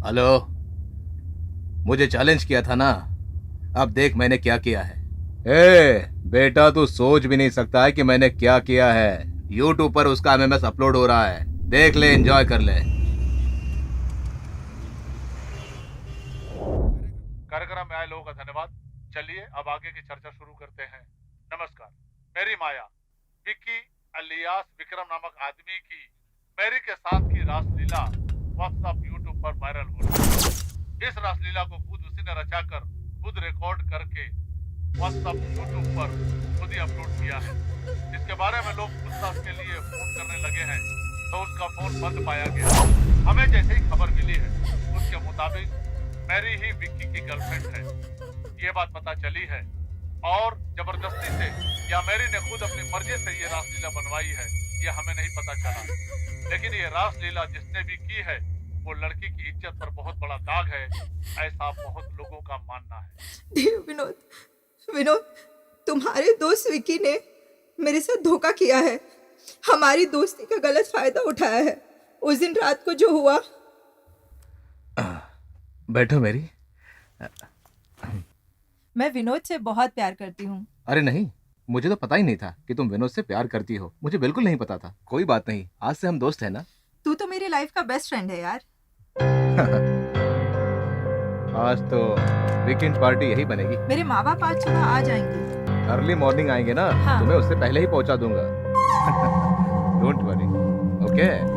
Hello, मुझे challenge किया था ना, अब देख मैंने क्या किया है। बेटा तू सोच भी नहीं सकता है कि मैंने क्या किया है। यूट्यूब पर उसका एमएमएस अपलोड हो रहा है, देख ले, एंजॉय कर ले। कार्यक्रम में आए लोगों का धन्यवाद। चलिए अब आगे की चर्चा शुरू करते हैं। नमस्कार। मेरी माया विक्की अलियास विक्रम नामक आदमी की मैरी के साथ की रासलीला व्हाट्सएप यूट्यूब पर वायरल हो रही है। इस रासलीला को खुद उसी ने रचाकर खुद रिकॉर्ड करके व्हाट्सएप यूट्यूब पर खुद ही अपलोड किया है। इसके बारे में लोग पूछताछ के लिए फोन करने लगे हैं तो उसका फोन बंद पाया गया। हमें जैसे ही खबर मिली है उसके मुताबिक मैरी ही विक्की की गर्लफ्रेंड है, ये बात पता चली है। और जबरदस्ती से या मैरी ने खुद अपनी मर्जी से ये रासलीला बनवाई है, ये हमें नहीं पता चला। लेकिन ये रासलीला जिसने भी की है वो लड़की की इज्जत पर बहुत बड़ा दाग है, ऐसा बहुत लोगों का मानना है। विनोद, तुम्हारे दोस्त विकी ने मेरे साथ धोखा किया है, हमारी दोस्ती का गलत फायदा उठाया है। उस दिन रात को जो हुआ। बैठो मेरी। मैं विनोद से बहुत प्यार करती हूँ। अरे नहीं, मुझे तो पता ही नहीं था कि तुम विनोद से प्यार करती हो। मुझे बिल्कुल नहीं पता था। कोई बात नहीं, आज से हम दोस्त हैं ना। तू तो मेरी लाइफ का बेस्ट फ्रेंड है यार। आज तो वीकेंड पार्टी यही बनेगी। मेरे माँ बाप आज सुबह आ जाएंगे। अर्ली मॉर्निंग आएंगे ना। हाँ। तुम्हें उससे पहले ही पहुंचा दूंगा। Don't worry, okay?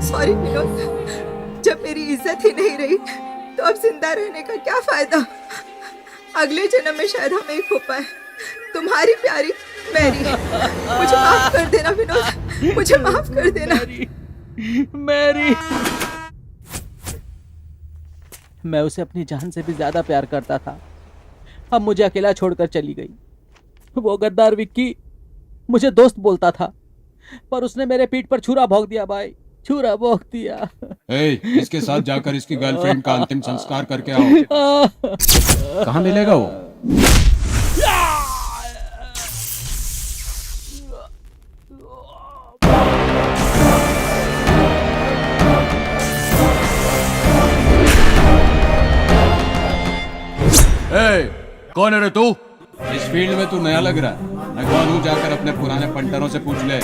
Sorry Vinod, जब मेरी इज्जत ही नहीं रही तो अब जिंदा रहने का क्या फायदा। अगले जन्म में शायद हम एक हो पाए। तुम्हारी प्यारी मैरी। मुझे माफ कर देना विनोद, मुझे माफ कर देना। मैरी, मैं उसे अपनी जान से भी ज्यादा प्यार करता था। अब मुझे अकेला छोड़कर चली गई। वो गद्दार विक्की मुझे दोस्त बोलता था, पर उसने मेरे पीठ पर छुरा भोंक दिया भाई, छुरा भोंक दिया। इसके साथ जाकर इसकी गर्लफ्रेंड का अंतिम संस्कार करके आओ। कहाँ मिलेगा वो? कौन है रे तू? इस फील्ड में तू नया लग रहा है। मैं कौन हूँ, जाकर अपने पुराने पंटरों से पूछ ले।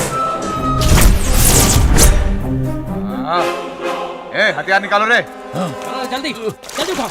हथियार निकालो रे। जल्दी जल्दी उठाओ।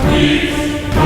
Peace.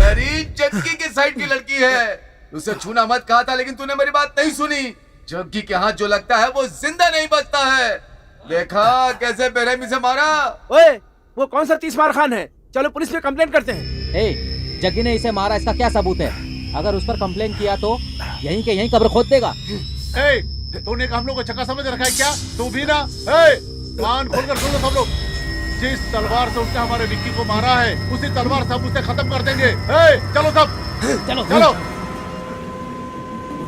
मेरी जग्गी की साइड की लड़की है। उसे छूना मत कहा था, लेकिन तूने मेरी बात नहीं सुनी। जग्गी के हाथ जो लगता है वो जिंदा नहीं बचता है। देखा कैसे बेरहमी से मारा। ओए, वो कौन सा 30 मार खान है? चलो पुलिस में कंप्लेंट करते हैं। ए, जग्गी ने इसे मारा, इसका क्या सबूत है? अगर उस पर कंप्लेन किया तो यहीं के यहीं कब्र खोद देगा। ए, तूने हम लोग को चक्का समझ रखा है क्या? तू भी ना? ए, कान खोलकर सुन लो सब लोग। जिस तलवार से उसने हमारे विक्की को मारा है, उसी तलवार से हम उसे खत्म कर देंगे। ए, चलो सब, चलो चलो।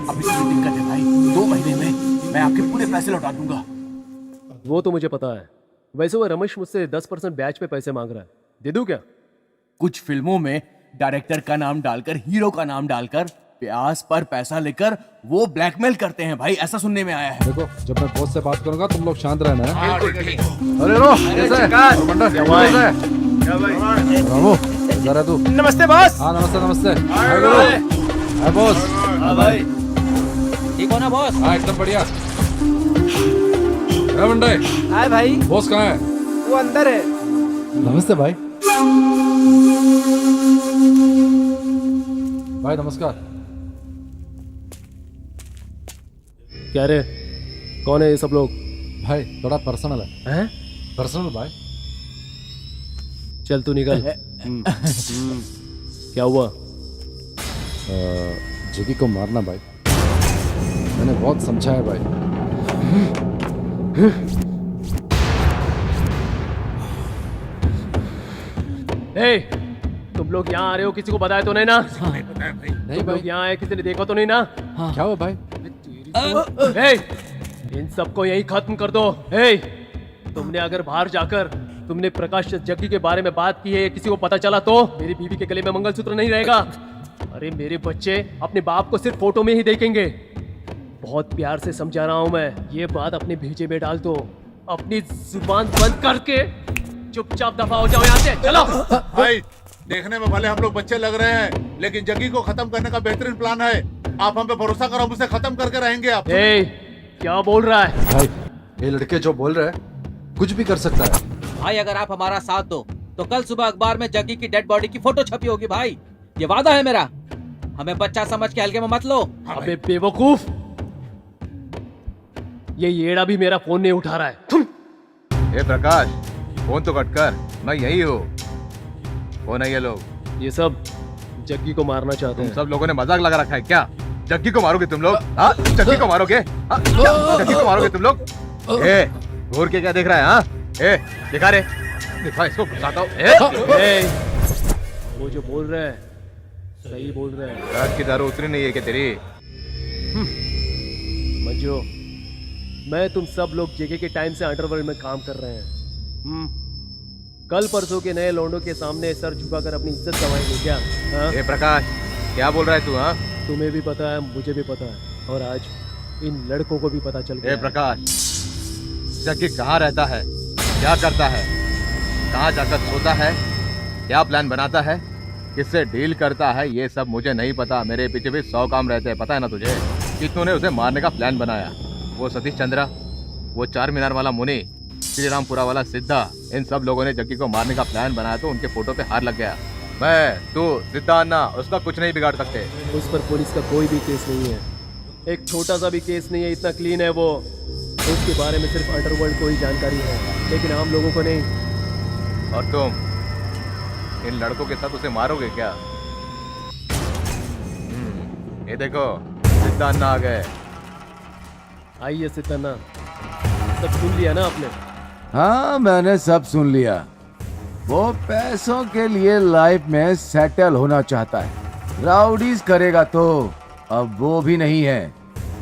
अभी कोई दिक्कत है भाई, 2 महीने में मैं आपके पूरे पैसे लौटा दूंगा। वो तो मुझे पता है। वैसे वो रमेश मुझसे 10% ब्याज पे पैसे मांग रहा है, दे दूं क्या? कुछ फिल्मों में डायरेक्टर का नाम डालकर, हीरो का नाम डालकर ब्याज पर पैसा लेकर वो ब्लैकमेल करते हैं भाई, ऐसा सुनने में आया है। देखो, जब मैं बॉस से बात करूंगा तुम लोग शांत रहना है। हाँ, ठीक है, ठीक है। अरे रो, कैसे है? मंडल, कैसे है? रामू, जरा तू। नमस्ते बॉस। हाँ नमस्ते नमस्ते। हाय गुरु। हाय बॉस। हाँ भाई। ठीक हो ना बॉस? हाँ एकदम बढ़िया। अरे मंडल, हाय भाई। बॉस कहाँ है? वो अंदर है। नमस्ते भाई। भाई नमस्कार। क्या रे, कौन है ये सब लोग? भाई थोड़ा पर्सनल है। हैं? पर्सनल भाई। चल तू निकल। क्या हुआ? जगी को मारना भाई, मैंने बहुत समझाया भाई। ए, तुम लोग यहाँ आ रहे हो, किसी को बताया तो नहीं ना? नहीं तुम भाई। लोग यहाँ आए, किसी ने देखा तो नहीं ना? क्या हुआ भाई? ए, इन सबको यहीं खत्म कर दो। ए, तुमने अगर बाहर जाकर तुमने प्रकाश जग्गी के बारे में बात की है, किसी को पता चला तो मेरी बीवी के गले में मंगलसूत्र नहीं रहेगा। अरे मेरे बच्चे अपने बाप को सिर्फ फोटो में ही देखेंगे। बहुत प्यार से समझा रहा हूं मैं, ये बात अपने भेजे में डाल दो। अपनी जुबान बंद करके चुपचाप दफा हो जाओ यहाँ से। चलो भाई, देखने में भले हम लोग बच्चे लग रहे हैं, लेकिन जग्गी को खत्म करने का बेहतरीन प्लान है। आप हम पे भरोसा करो, हम उसे खत्म करके रहेंगे। आप ए, क्या बोल रहा है? भाई ये लड़के जो बोल रहे हैं कुछ भी कर सकता है। भाई अगर आप हमारा साथ दो तो कल सुबह अखबार में जग्गी की डेड बॉडी की फोटो छपी होगी भाई, ये वादा है मेरा। हमें बच्चा समझ के हल्के में मत लो। अबे बेवकूफ, ये येड़ा भी मेरा फोन नहीं उठा रहा है। ए प्रकाश, फोन तो कट कर, मैं यही हूँ। कौन है ये लोग? ये सब जग्गी को मारना चाहते तुम हैं। सब लोगों ने मजाक लगा रखा है क्या? जग्गी को मारोगे तुम लोग? हाँ, जग्गी को मारोगे? हाँ, क्या जग्गी को मारोगे तुम लोग? ए, घूर के क्या देख रहा है? हाँ, ए, दिखा रे, दिखा, इसको घुसाता हूँ। ए, वो जो बोल रहे हैं सही बोल रहे हैं। रात की दारू उतरी नहीं है क्या तेरी? मंजू, मैं तुम सब लोग जेके के टाइम से अंडरवर्ल्ड में काम कर रहे हैं। कल परसों के नए लौंडों के सामने सर झुकाकर अपनी इज्जत गंवाएंगे क्या? हाँ? ए प्रकाश, क्या बोल रहा है तू? हाँ, तुम्हें भी पता है, मुझे भी पता है, और आज इन लड़कों को भी पता चल गया ए है। प्रकाश, जग्गी कहाँ रहता है, क्या करता है, कहाँ जाकर सोता है, क्या प्लान बनाता है, किससे डील करता है, ये सब मुझे नहीं पता। मेरे पीछे भी 100 काम रहते हैं, पता है ना तुझे? कितनों ने उसे मारने का प्लान बनाया। वो सतीश चंद्रा, वो 4 मीनार वाला मुनि, श्री रामपुरा वाला सिद्धा, इन सब लोगों ने जग्गी को मारने का प्लान बनाया तो उनके फोटो पे हार लग गया। मैं, तू, सिद्धा अन्ना, उसका कुछ नहीं बिगाड़ सकते। उस पर पुलिस का कोई भी केस नहीं है, एक छोटा सा भी केस नहीं है, इतना क्लीन है वो। उसके बारे में सिर्फ अंडरवर्ल्ड को ही जानकारी है, लेकिन आम लोगों को नहीं। और तुम इन लड़कों के साथ उसे मारोगे क्या? ये देखो, सिद्धा अन्ना आ गए। आइए सिद्धन्ना, सब सुन लिया ना आपने? हाँ, मैंने सब सुन लिया। वो पैसों के लिए लाइफ में सेटल होना चाहता है, राउडीज करेगा तो अब वो भी नहीं है।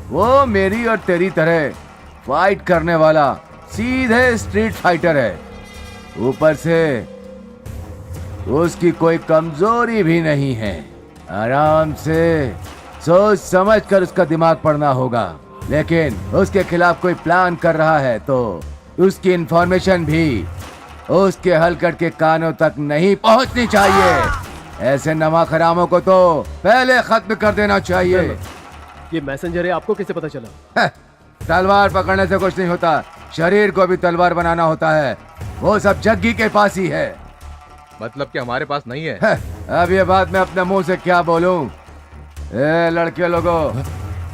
वो मेरी और तेरी तरह फाइट करने वाला सीधे स्ट्रीट फाइटर है। ऊपर से उसकी कोई कमजोरी भी नहीं है। आराम से सोच समझ कर उसका दिमाग पड़ना होगा, लेकिन उसके खिलाफ कोई प्लान कर रहा है तो उसकी इंफॉर्मेशन भी उसके हलकट के कानों तक नहीं पहुंचनी चाहिए। ऐसे नमक हरामों को तो पहले खत्म कर देना चाहिए। ये मैसेंजर है, आपको कैसे पता चला? तलवार पकड़ने से कुछ नहीं होता, शरीर को भी तलवार बनाना होता है। वो सब जग्गी के पास ही है। मतलब कि हमारे पास नहीं है। अब ये बात मैं अपने मुंह से क्या बोलूं? ए लड़के लोगों,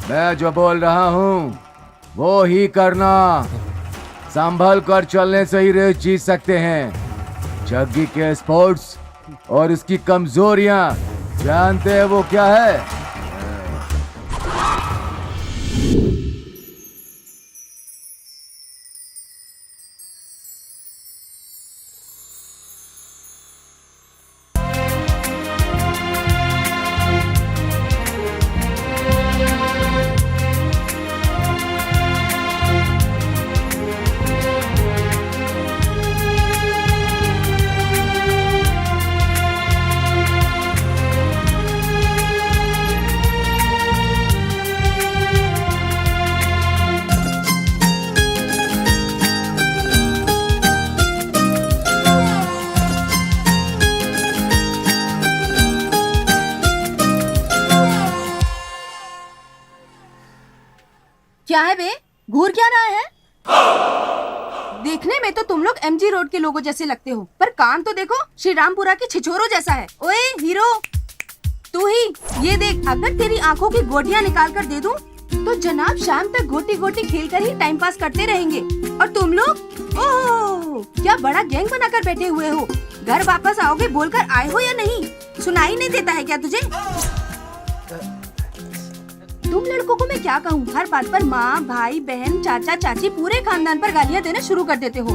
मैं जो बोल रहा हूँ वो ही करना। संभल कर चलने से ही रेस जीत सकते हैं। जग्गी के स्पोर्ट्स और इसकी कमजोरियां जानते हैं वो क्या है? क्या है बे? घूर क्या रहा है? देखने में तो तुम लोग एमजी रोड के लोगों जैसे लगते हो, पर काम तो देखो श्री रामपुरा के छिछोरों जैसा है। ओए हीरो, तू ही ये देख, अगर तेरी आंखों की गोटियां निकाल कर दे दूं, तो जनाब शाम तक गोटी गोटी खेल कर ही टाइम पास करते रहेंगे। और तुम लोग ओह क्या बड़ा गैंग बनाकर बैठे हुए हो। घर वापस आओगे बोलकर आए हो या नहीं? सुनाई नहीं देता है क्या तुझे? तुम लड़कों को मैं क्या कहूँ, हर बात पर माँ भाई बहन चाचा चाची पूरे खानदान पर गालियाँ देना शुरू कर देते हो।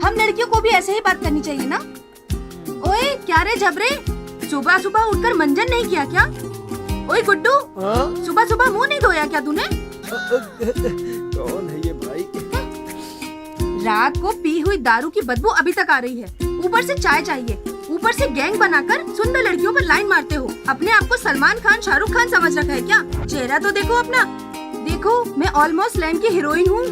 हम लड़कियों को भी ऐसे ही बात करनी चाहिए ना? ओए क्या रे झबरे, सुबह सुबह उठकर मंजन नहीं किया क्या? ओए गुड्डू, सुबह सुबह मुंह नहीं धोया क्या तूने? कौन है ये भाई? रात को पी हुई दारू की बदबू अभी तक आ रही है, ऊपर से चाय चाहिए, ऊपर से गैंग बनाकर सुंदर लड़कियों पर लाइन मारते हो। अपने आप को सलमान खान शाहरुख खान समझ रखा है क्या? चेहरा तो देखो अपना। देखो मैं ऑलमोस्ट लैंड की हीरोइन हूँ,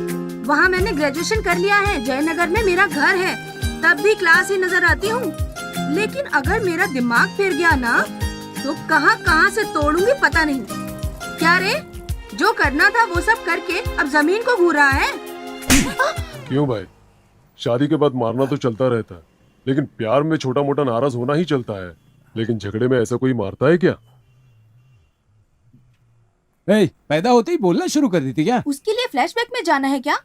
वहाँ मैंने ग्रेजुएशन कर लिया है, जयनगर में मेरा घर है, तब भी क्लास ही नजर आती हूँ। लेकिन अगर मेरा दिमाग फिर गया ना तो कहाँ कहाँ से तोड़ूंगी पता नहीं। क्या रे, जो करना था वो सब करके अब जमीन को घूर रहा है। क्यों भाई, शादी के बाद मारना तो चलता रहता है, लेकिन प्यार में छोटा मोटा नाराज होना ही चलता है। लेकिन झगड़े में ऐसा कोई मारता है क्या? पैदा होते ही बोलना शुरू कर दी थी क्या? उसके लिए फ्लैशबैक में जाना है क्या?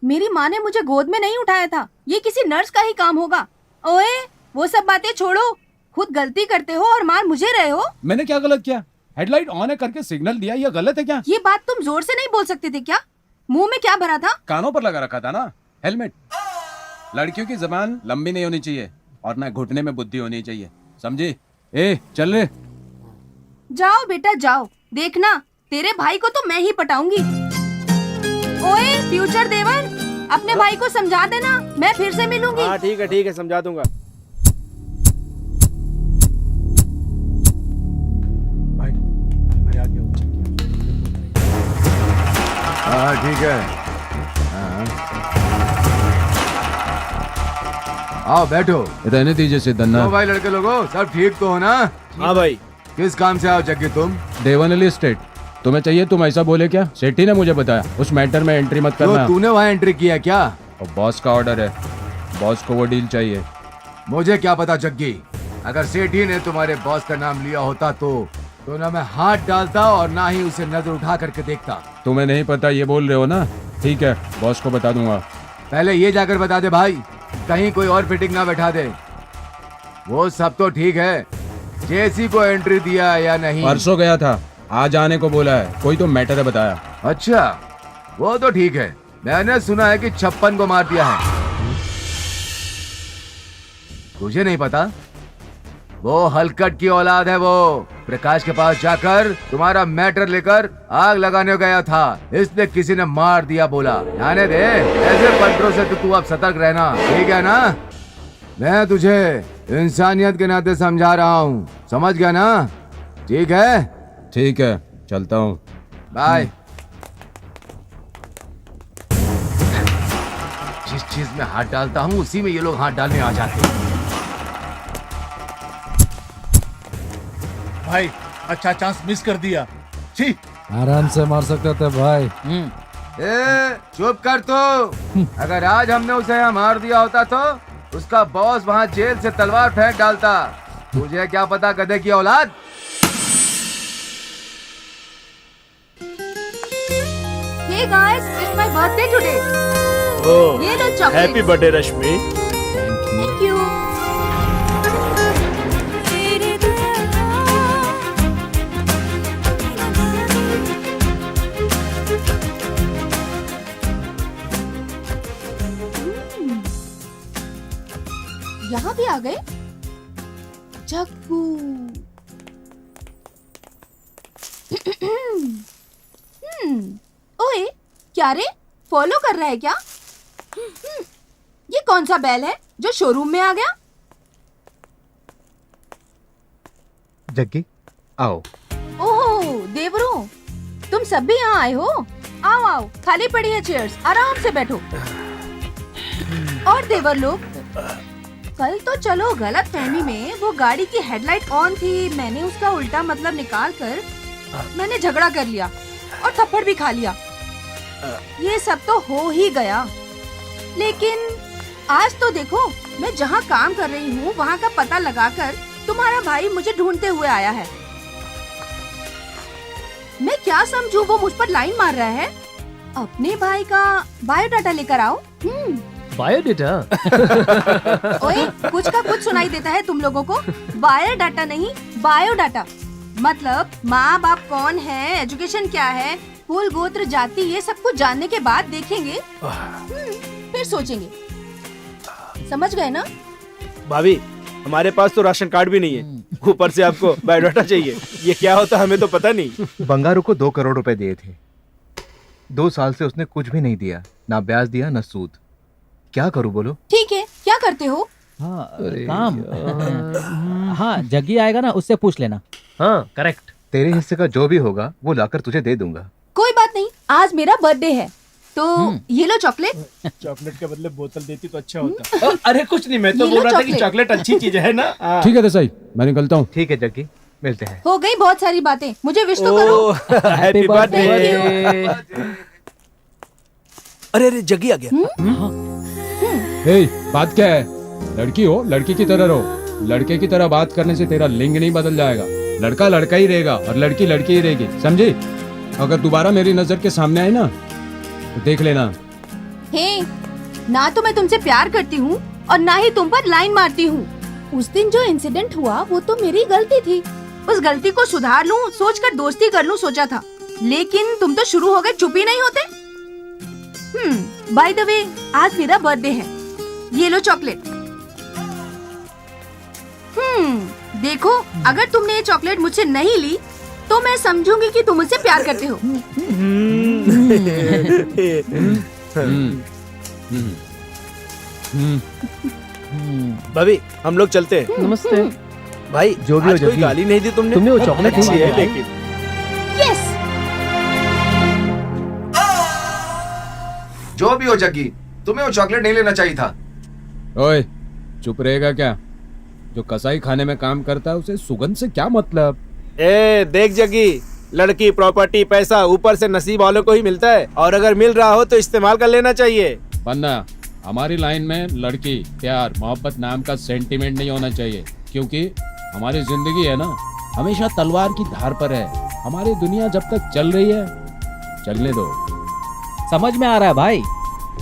मेरी माँ ने मुझे गोद में नहीं उठाया था, ये किसी नर्स का ही काम होगा। ओए वो सब बातें छोड़ो, खुद गलती करते हो और मार मुझे रहे हो। मैंने क्या गलत किया? हेडलाइट ऑन है करके सिग्नल दिया, ये गलत है क्या? ये बात तुम जोर से नहीं बोल सकते थे क्या? मुंह में क्या भरा था? कानों पर लगा रखा था ना हेलमेट। लड़कियों की जबान लंबी नहीं होनी चाहिए और ना घुटने में बुद्धि होनी चाहिए, समझी? चल रे। जाओ बेटा जाओ, देखना तेरे भाई को तो मैं ही पटाऊंगी। ओए फ्यूचर देवर, अपने भाई को समझा देना, मैं फिर से मिलूंगी। हाँ ठीक है समझा दूंगा। हाँ ठीक है, आओ बैठो। रहने दीजिए सिद्धन्ना। तो भाई लड़के लोगों, सब ठीक तो हो ना? हाँ भाई। किस काम से आओ जग्गी तुम? देवानली स्टेट। तुम्हें चाहिए, तुम ऐसा बोले क्या? सेठी ने मुझे बताया उस मैटर में एंट्री मत करना। तो तूने वहाँ एंट्री किया क्या? और बॉस का ऑर्डर है, बॉस को वो डील चाहिए। मुझे क्या पता जग्गी, अगर सेठी ने तुम्हारे बॉस का नाम लिया होता तो ना मैं हाथ डालता और ना ही उसे नजर उठा करके देखता। तुम्हें नहीं पता ये बोल रहे हो ना? ठीक है, बॉस को बता दूंगा। पहले ये जाकर बता दे भाई, कहीं कोई और फिटिंग ना बैठा दे। वो सब तो ठीक है, जेसी को एंट्री दिया या नहीं? परसों गया था, आज आने को बोला है, कोई तो मैटर है बताया। अच्छा वो तो ठीक है, मैंने सुना है कि 56 को मार दिया है। तुझे नहीं पता? वो हलकट की औलाद है, वो प्रकाश के पास जाकर तुम्हारा मैटर लेकर आग लगाने गया था, इसलिए किसी ने मार दिया बोला। जाने दे, ऐसे पंटरों से तो तू अब सतर्क रहना, ठीक है ना? मैं तुझे इंसानियत के नाते समझा रहा हूँ, समझ गया ना? ठीक है? ठीक है, चलता हूँ, बाय। जिस चीज में हाथ डालता हूँ उसी में ये लोग हाथ डालने आ जाते हैं। भाई अच्छा चांस मिस कर दिया। छी, आराम से मार सकते थे भाई। ए, चुप कर तू। अगर आज हमने उसे यहाँ मार दिया होता तो उसका बॉस वहाँ जेल से तलवार फेंक डालता। तुझे क्या पता गधे की औलाद। Hey guys, it's my birthday today. ओह, ये लो chocolate. Happy birthday Rashmi. Thank you. यहाँ भी आ गए जग्गू। ओए, क्या रे? फॉलो कर रहा है क्या? ये कौन सा बैल है जो शोरूम में आ गया? जग्गी आओ। ओहो देवरू, तुम सब भी यहाँ आए हो? आओ आओ, खाली पड़ी है चेयर्स, आराम से बैठो। और देवर लोग, कल तो चलो गलत फहमी में वो गाड़ी की हेडलाइट ऑन थी, मैंने उसका उल्टा मतलब निकाल कर मैंने झगड़ा कर लिया और थप्पड़ भी खा लिया। ये सब तो हो ही गया, लेकिन आज तो देखो मैं जहाँ काम कर रही हूँ वहाँ का पता लगाकर तुम्हारा भाई मुझे ढूंढते हुए आया है। मैं क्या समझूं वो मुझ पर लाइन मार रहा है। अपने भाई का बायोडाटा लेकर आओ। बायोडेटा? ओए, कुछ का कुछ सुनाई देता है तुम लोगों को। बायोडाटा नहीं, बायोडाटा। मतलब माँ बाप कौन है, एजुकेशन क्या है, कुल गोत्र जाति, ये सब कुछ जानने के बाद देखेंगे, फिर सोचेंगे। समझ गए ना? भाभी, हमारे पास तो राशन कार्ड भी नहीं है, ऊपर से आपको बायोडाटा चाहिए। ये क्या होता हमें तो पता नहीं। बंगारू को 2 करोड़ रुपए दिए थे, 2 साल से उसने कुछ भी नहीं दिया, ना ब्याज दिया ना सूद। क्या करूं बोलो? ठीक है, क्या करते हो? हाँ, काम। हाँ, जग्गी आएगा ना, उससे पूछ लेना। हाँ करेक्ट। तेरे हिस्से का जो भी होगा वो लाकर तुझे दे दूंगा। कोई बात नहीं, आज मेरा बर्थडे है तो ये लो चॉकलेट। चॉकलेट के बदले बोतल देती तो अच्छा होता। अरे कुछ नहीं, मैं तो ये बोल लो रहा था कि चॉकलेट। चॉकलेट अच्छी चीज है ना। ठीक है देसाई, मैं निकलता हूँ। ठीक है जग्गी, मिलते हैं। हो गई बहुत सारी बातें, मुझे विश तो करो। Happy birthday. Thank अरे अरे, जग्गी आ गया। हे, बात क्या है? लड़की हो, लड़की की तरह रहो। लड़के की तरह बात करने से तेरा लिंग नहीं बदल जाएगा। लड़का लड़का ही रहेगा और लड़की लड़की ही रहेगी, समझी? अगर दोबारा मेरी नजर के सामने आए ना तो देख लेना। हे, ना तो मैं तुमसे प्यार करती हूँ और ना ही तुम पर लाइन मारती हूँ। उस दिन जो इंसिडेंट हुआ वो तो मेरी गलती थी, उस गलती को सुधार लूं सोचकर दोस्ती कर लूं सोचा था, लेकिन तुम तो शुरू हो गए, चुप ही नहीं होते। बाय द वे, आज मेरा बर्थडे है, ये लो चॉकलेट। देखो, अगर तुमने ये चॉकलेट मुझसे नहीं ली तो मैं समझूंगी कि तुम मुझसे प्यार करते हो। भाभी, हम लोग चलते हैं। नमस्ते। भाई, जो भी हो आज कोई जग्गी, गाली नहीं दी तुमने। तुमने वो चॉकलेट अच्छी नहीं है दी। लेकिन। यस। जो भी हो जग्गी, तुम्हें वो चॉकलेट नहीं लेना चाहिए था। ओए, चुप रहेगा क्या? जो कसाई खाने में काम करता है उसे सुगंध से क्या मतलब? ए देख जग्गी, लड़की, प्रॉपर्टी, पैसा ऊपर से नसीब वालों को ही मिलता है, और अगर मिल रहा हो तो इस्तेमाल कर लेना चाहिए। वरना हमारी लाइन में लड़की, प्यार, मोहब्बत नाम का सेंटीमेंट नहीं होना चाहिए, क्योंकि हमारी जिंदगी है ना हमेशा तलवार की धार पर है। हमारी दुनिया जब तक चल रही है चलने दो। समझ में आ रहा है भाई,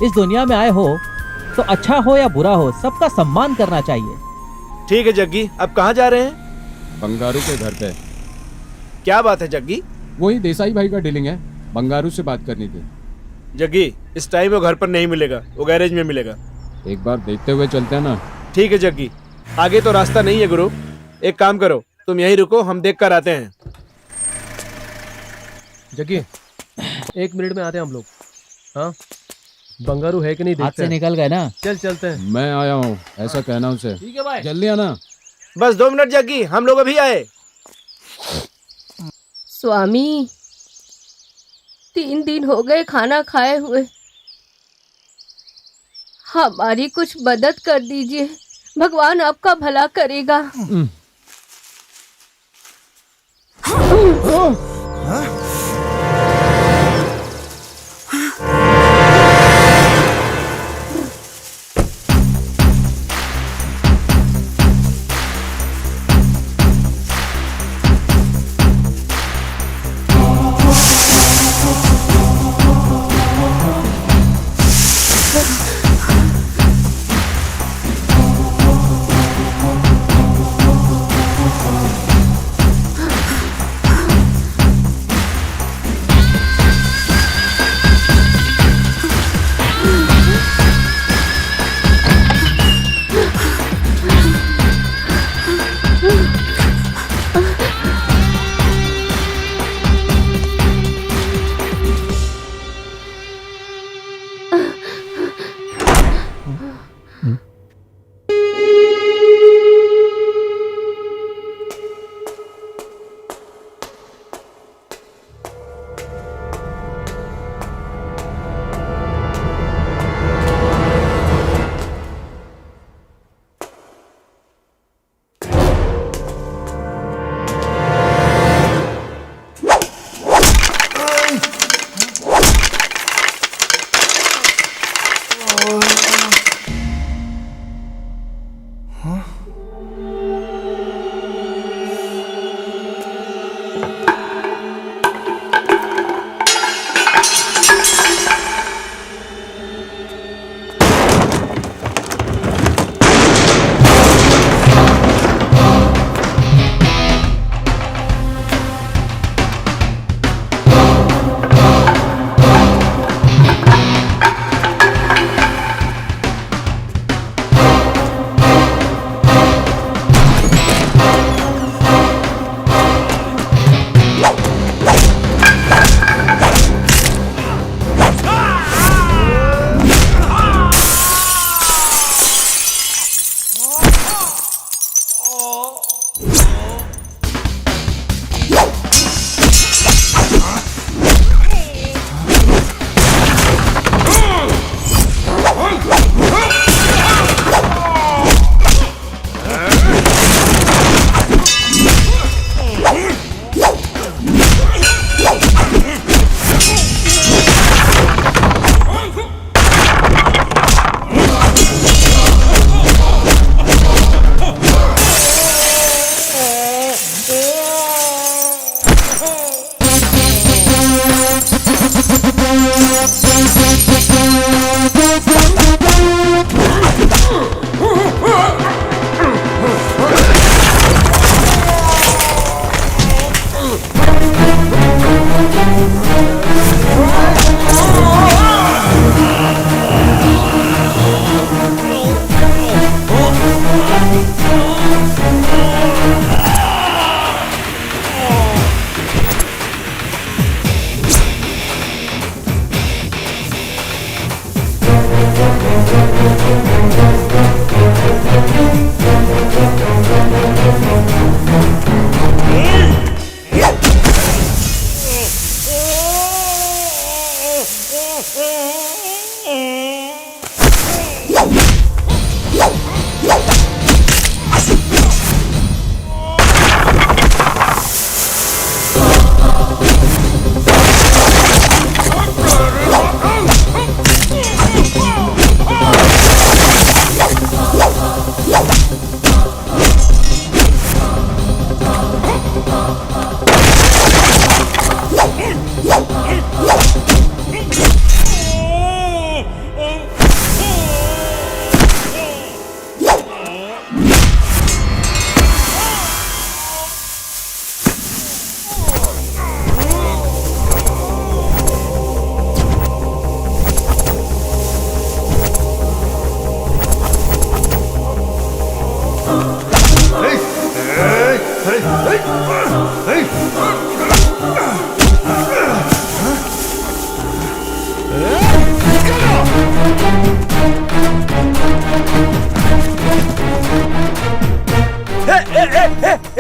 इस दुनिया में आए हो तो अच्छा हो या बुरा हो, सबका सम्मान करना चाहिए। ठीक है जग्गी, अब कहाँ जा रहे हैं? बंगारू के घर पे। क्या बात है जग्गी? वही देसाई भाई का डीलिंग है, बंगारू से बात करनी थी। जग्गी, इस टाइम वो घर पर नहीं मिलेगा, वो गैरेज में मिलेगा। एक बार देखते हुए चलते हैं ना। ठीक है जग्गी, आगे तो रास्ता नहीं है गुरु। एक काम करो, तुम यहीं रुको, हम देख कर आते हैं। जग्गी, 1 मिनट में आते हैं हम लोग। हाँ, बंगारू है कि नहीं हाथ देखते से हैं। निकल गए ना। चल चलते हैं। मैं आया हूँ ऐसा कहना उसे। ठीक है भाई। जल्दी आना। बस 2 मिनट जग्गी, हम लोग अभी आए। स्वामी, 3 दिन हो गए खाना खाए हुए, हमारी कुछ मदद कर दीजिए, भगवान आपका भला करेगा।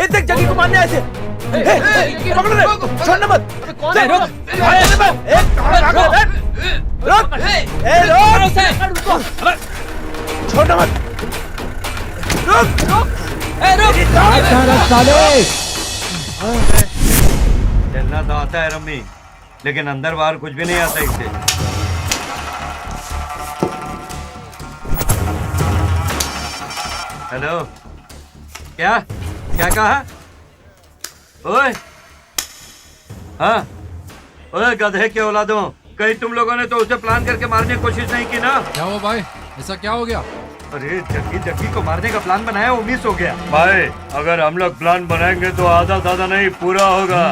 देख जगी को मारने आए थे। पकड़ रहे, छोड़ना मत। रुक, छोड़ना मत। चलना तो आता है रम्मी, लेकिन अंदर बाहर कुछ भी नहीं आता इससे। हेलो, क्या क्या कहा? ओए, हाँ, ओए गधे के औलादों, कहीं तुम लोगों ने तो उसे प्लान करके मारने की कोशिश नहीं की ना? क्या हुआ भाई, ऐसा क्या हो गया? अरे जग्गी को मारने का प्लान बनाया, वो मिस हो गया। भाई अगर हम लोग प्लान बनाएंगे तो आधा दादा नहीं पूरा होगा।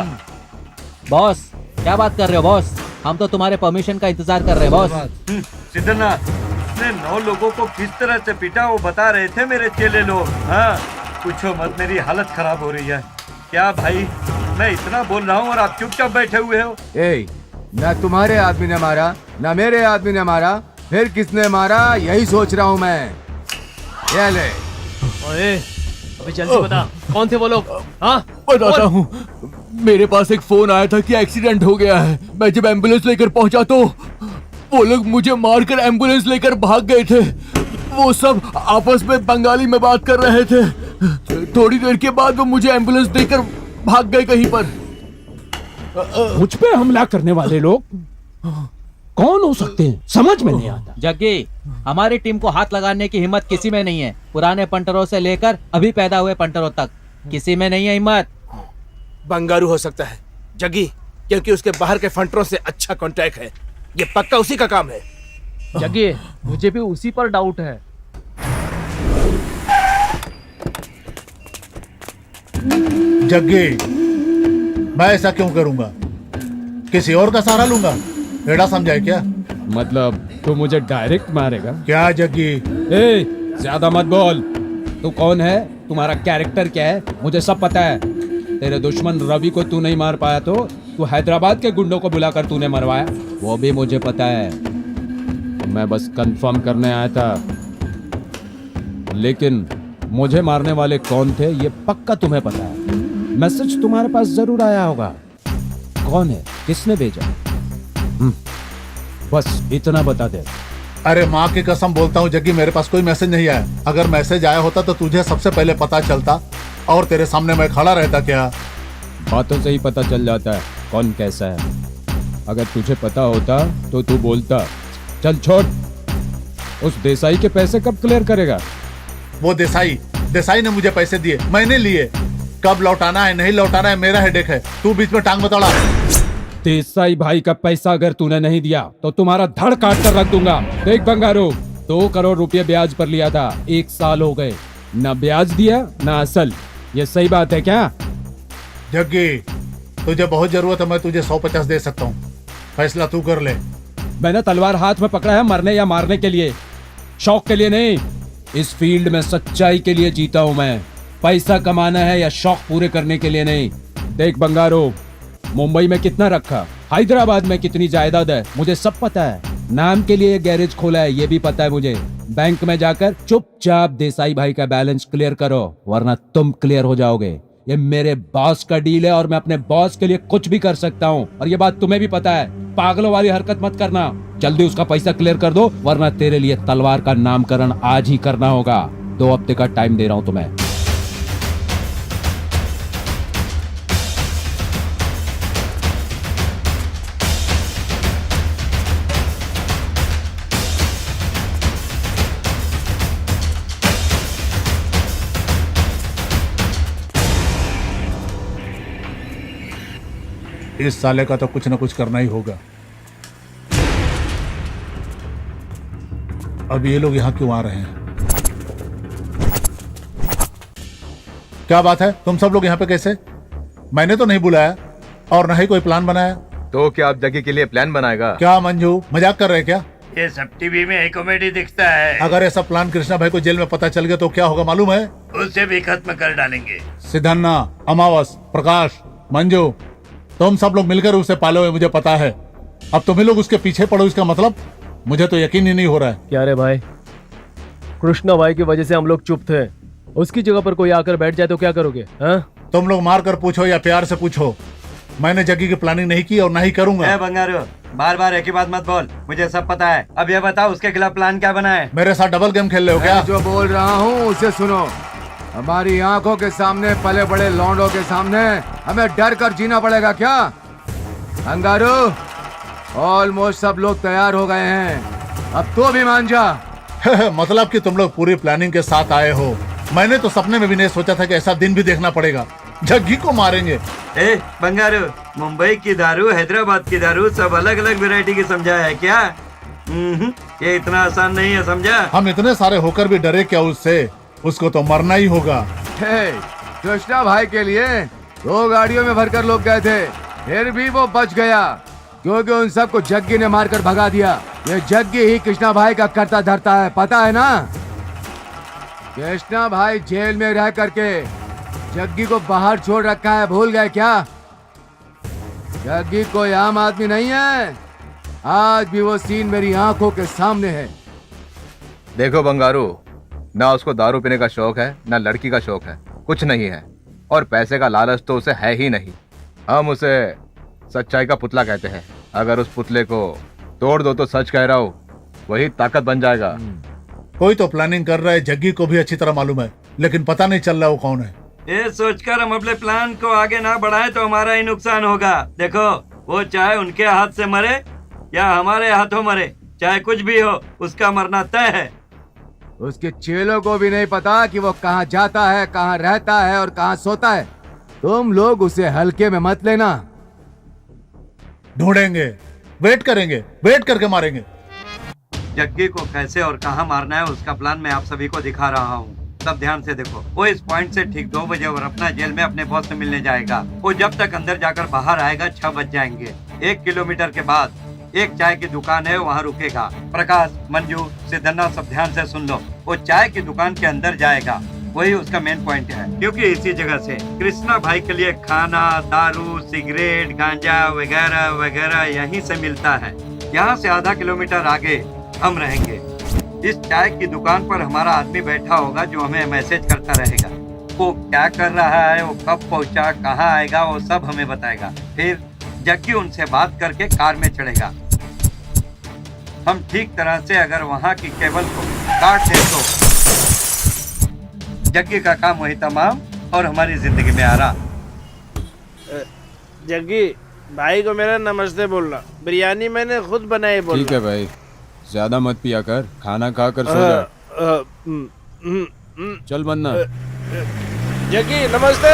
बॉस क्या बात कर रहे हो बॉस? हम तो तुम्हारे परमिशन का इंतजार कर रहे हैं बॉस। सिद्धनाथ, उसने 9 लोगों को किस तरह से पीटा वो बता रहे थे मेरे चेले लोग। हाँ, पूछो मत, मेरी हालत खराब हो रही है। क्या भाई, मैं इतना बोल रहा हूँ और आप चुपचाप बैठे हुए हो। ना तुम्हारे आदमी ने मारा, ना मेरे आदमी ने मारा, फिर किसने मारा यही सोच रहा हूँ मैं। ये ले। ओए, अभी जल्दी बता, कौन थे वो लोग? हाँ, बताता हूँ। मेरे पास एक फोन आया था कि एक्सीडेंट हो गया है। मैं जब एम्बुलेंस लेकर पहुंचा तो वो लोग मुझे मारकर एम्बुलेंस लेकर भाग गए थे। वो सब आपस में बंगाली में बात कर रहे थे। थोड़ी देर के बाद वो मुझे एम्बुलेंस देकर भाग गए कहीं पर। मुझ पे हमला करने वाले लोग कौन हो सकते हैं, समझ में नहीं आता। जग्गी, हमारी टीम को हाथ लगाने की हिम्मत किसी में नहीं है। पुराने पंटरों से लेकर अभी पैदा हुए पंटरों तक किसी में नहीं है हिम्मत। बंगारू हो सकता है जग्गी, क्योंकि उसके बाहर के फंटरों से अच्छा कांटेक्ट है। ये पक्का उसी का काम है। जग्गी, मुझे भी उसी पर डाउट है। जग्गी, मैं ऐसा क्यों करूंगा? किसी और का सहारा लूंगा? बेड़ा समझाए क्या? मतलब तू मुझे डायरेक्ट मारेगा? क्या जग्गी? ज्यादा मत बोल। तू कौन है, तुम्हारा कैरेक्टर क्या है, मुझे सब पता है। तेरे दुश्मन रवि को तू नहीं मार पाया तो तू हैदराबाद के गुंडों को बुलाकर तूने मरवाया, वो भी मुझे पता है। मैं बस कंफर्म करने आया था, लेकिन मुझे मारने वाले कौन थे ये पक्का तुम्हें पता है। मैसेज तुम्हारे पास जरूर आया होगा। कौन है, किसने भेजा? बस इतना बता दे। अरे माँ की कसम बोलता हूँ जग्गी, मेरे पास कोई मैसेज नहीं आया। अगर मैसेज आया होता तो तुझे सबसे पहले पता चलता और तेरे सामने मैं खड़ा रहता। क्या बातों से ही पता चल जाता है कौन कैसा है। अगर तुझे पता होता तो तू बोलता। चल छोड़, उस देसाई के पैसे कब क्लियर करेगा? वो देसाई ने मुझे पैसे दिए, मैंने लिए। कब लौटाना है नहीं लौटाना है मेरा हेडेक है। तू बीच में टांग मत अड़ा। देसाई भाई का पैसा अगर तूने नहीं दिया तो तुम्हारा धड़ काट कर रख दूंगा। देख बंगारू, 2 करोड़ रुपए ब्याज पर लिया था, 1 साल हो गए, ना ब्याज दिया ना असल। ये सही बात है क्या? जग्गी, तुझे बहुत जरूरत है, मैं तुझे 150 दे सकता हूँ, फैसला तू कर ले। मैंने तलवार हाथ में पकड़ा है मरने या मारने के लिए, शौक के लिए नहीं। इस फील्ड में सच्चाई के लिए जीता हूं मैं, पैसा कमाना है या शौक पूरे करने के लिए नहीं। देख बंगारो, मुंबई में कितना रखा, हैदराबाद में कितनी जायदाद है, मुझे सब पता है। नाम के लिए गैरेज खोला है, ये भी पता है मुझे। बैंक में जाकर चुपचाप देसाई भाई का बैलेंस क्लियर करो, वरना तुम क्लियर हो जाओगे। ये मेरे बॉस का डील है और मैं अपने बॉस के लिए कुछ भी कर सकता हूँ, और ये बात तुम्हें भी पता है। पागलों वाली हरकत मत करना, जल्दी उसका पैसा क्लियर कर दो, वरना तेरे लिए तलवार का नामकरण आज ही करना होगा। 2 हफ्ते का टाइम दे रहा हूँ तुम्हें। इस साले का तो कुछ ना कुछ करना ही होगा। अब ये लोग यहाँ क्यों आ रहे हैं? क्या बात है, तुम सब लोग यहाँ पे कैसे? मैंने तो नहीं बुलाया और न ही कोई प्लान बनाया। तो क्या आप जग्गी के लिए प्लान बनाएगा? क्या मंजू, मजाक कर रहे हैं क्या? ये सब टीवी में कॉमेडी दिखता है। अगर ऐसा प्लान कृष्णा भाई को जेल में पता चल गया तो क्या होगा मालूम है? उसे भी खत्म कर डालेंगे। सिद्धन्ना, अमावस, प्रकाश, मंजू, तुम सब लोग मिलकर उसे पालोगे, मुझे पता है। अब तुम्हें लोग उसके पीछे पड़ो, इसका मतलब मुझे तो यकीन ही नहीं हो रहा है। क्या रे भाई, कृष्णा भाई की वजह से हम लोग चुप थे, उसकी जगह पर कोई आकर बैठ जाए तो क्या करोगे? हाँ? तुम लोग मार कर पूछो या प्यार से पूछो, मैंने जग्गी की प्लानिंग नहीं की और ना ही करूंगा। बंगारू, बार बार एक ही बात मत बोल, मुझे सब पता है। अब ये बताओ उसके खिलाफ प्लान क्या बना है? मेरे साथ डबल गेम खेल रहे हो क्या? मैं जो बोल रहा हूँ उसे सुनो। हमारी आंखों के सामने पले बड़े लौंडों के सामने हमें डर कर जीना पड़ेगा क्या? अंगारू, ऑलमोस्ट सब लोग तैयार हो गए हैं, अब तो भी मान जा। मतलब कि तुम लोग पूरी प्लानिंग के साथ आए हो। मैंने तो सपने में भी नहीं सोचा था कि ऐसा दिन भी देखना पड़ेगा। जग्गी को मारेंगे। ए बंगारू, मुंबई की दारू, हैदराबाद की दारू, सब अलग अलग वैरायटी की समझा है क्या? ये इतना आसान नहीं है, समझा? हम इतने सारे होकर भी डरे क्या उससे? उसको तो मरना ही होगा। कृष्णा भाई के लिए 2 गाड़ियों में भरकर लोग गए थे, फिर भी वो बच गया क्योंकि उन सबको जग्गी ने मारकर भगा दिया। ये जग्गी ही कृष्णा भाई का करता धरता है, पता है ना? कृष्णा भाई जेल में रह करके जग्गी को बाहर छोड़ रखा है, भूल गए क्या? जग्गी कोई आम आदमी नहीं है, आज भी वो सीन मेरी आंखों के सामने है। देखो बंगारू, ना उसको दारू पीने का शौक है ना लड़की का शौक है, कुछ नहीं है, और पैसे का लालच तो उसे है ही नहीं। हम उसे सच्चाई का पुतला कहते हैं। अगर उस पुतले को तोड़ दो तो सच कह रहा हूँ वही ताकत बन जाएगा। कोई तो प्लानिंग कर रहा है, जग्गी को भी अच्छी तरह मालूम है, लेकिन पता नहीं चल रहा वो कौन है। ये सोचकर हम अपने प्लान को आगे ना बढ़ाए तो हमारा ही नुकसान होगा। देखो, वो चाहे उनके हाथ से मरे या हमारे हाथों मरे, चाहे कुछ भी हो, उसका मरना तय है। उसके चेलों को भी नहीं पता कि वो कहाँ जाता है, कहाँ रहता है और कहाँ सोता है। तुम लोग उसे हल्के में मत लेना। ढूंढेंगे, वेट करेंगे, वेट करके मारेंगे। जग्गी को कैसे और कहाँ मारना है उसका प्लान मैं आप सभी को दिखा रहा हूँ। सब ध्यान से देखो। वो इस पॉइंट से ठीक 2 बजे और अपना जेल में अपने बॉस से मिलने जाएगा। वो जब तक अंदर जाकर बाहर आएगा 6 बज जाएंगे। 1 किलोमीटर के बाद एक चाय की दुकान है, वहाँ रुकेगा। प्रकाश, मंजू, सिद्धन्ना, सब ध्यान से सुन लो। वो चाय की दुकान के अंदर जाएगा, वही उसका मेन पॉइंट है, क्योंकि इसी जगह से कृष्णा भाई के लिए खाना, दारू, सिगरेट, गांजा वगैरह वगैरह यहीं से मिलता है। यहाँ से आधा किलोमीटर आगे हम रहेंगे। इस चाय की दुकान पर हमारा आदमी बैठा होगा जो हमें मैसेज करता रहेगा। वो क्या कर रहा है, वो कब पहुंचा, कहाँ आएगा, वो सब हमें बताएगा। फिर जग्गी उनसे बात करके कार में चढ़ेगा। हम ठीक तरह से अगर वहाँ की केबल को काट दें तो जग्गी का काम वही तमाम और हमारी जिंदगी में आराम। जग्गी भाई को मेरा नमस्ते बोलना। बिरयानी मैंने खुद बनाई बोलना। ठीक है भाई, ज्यादा मत पिया कर, खाना खा कर सो जा। चल बनना। जग्गी नमस्ते।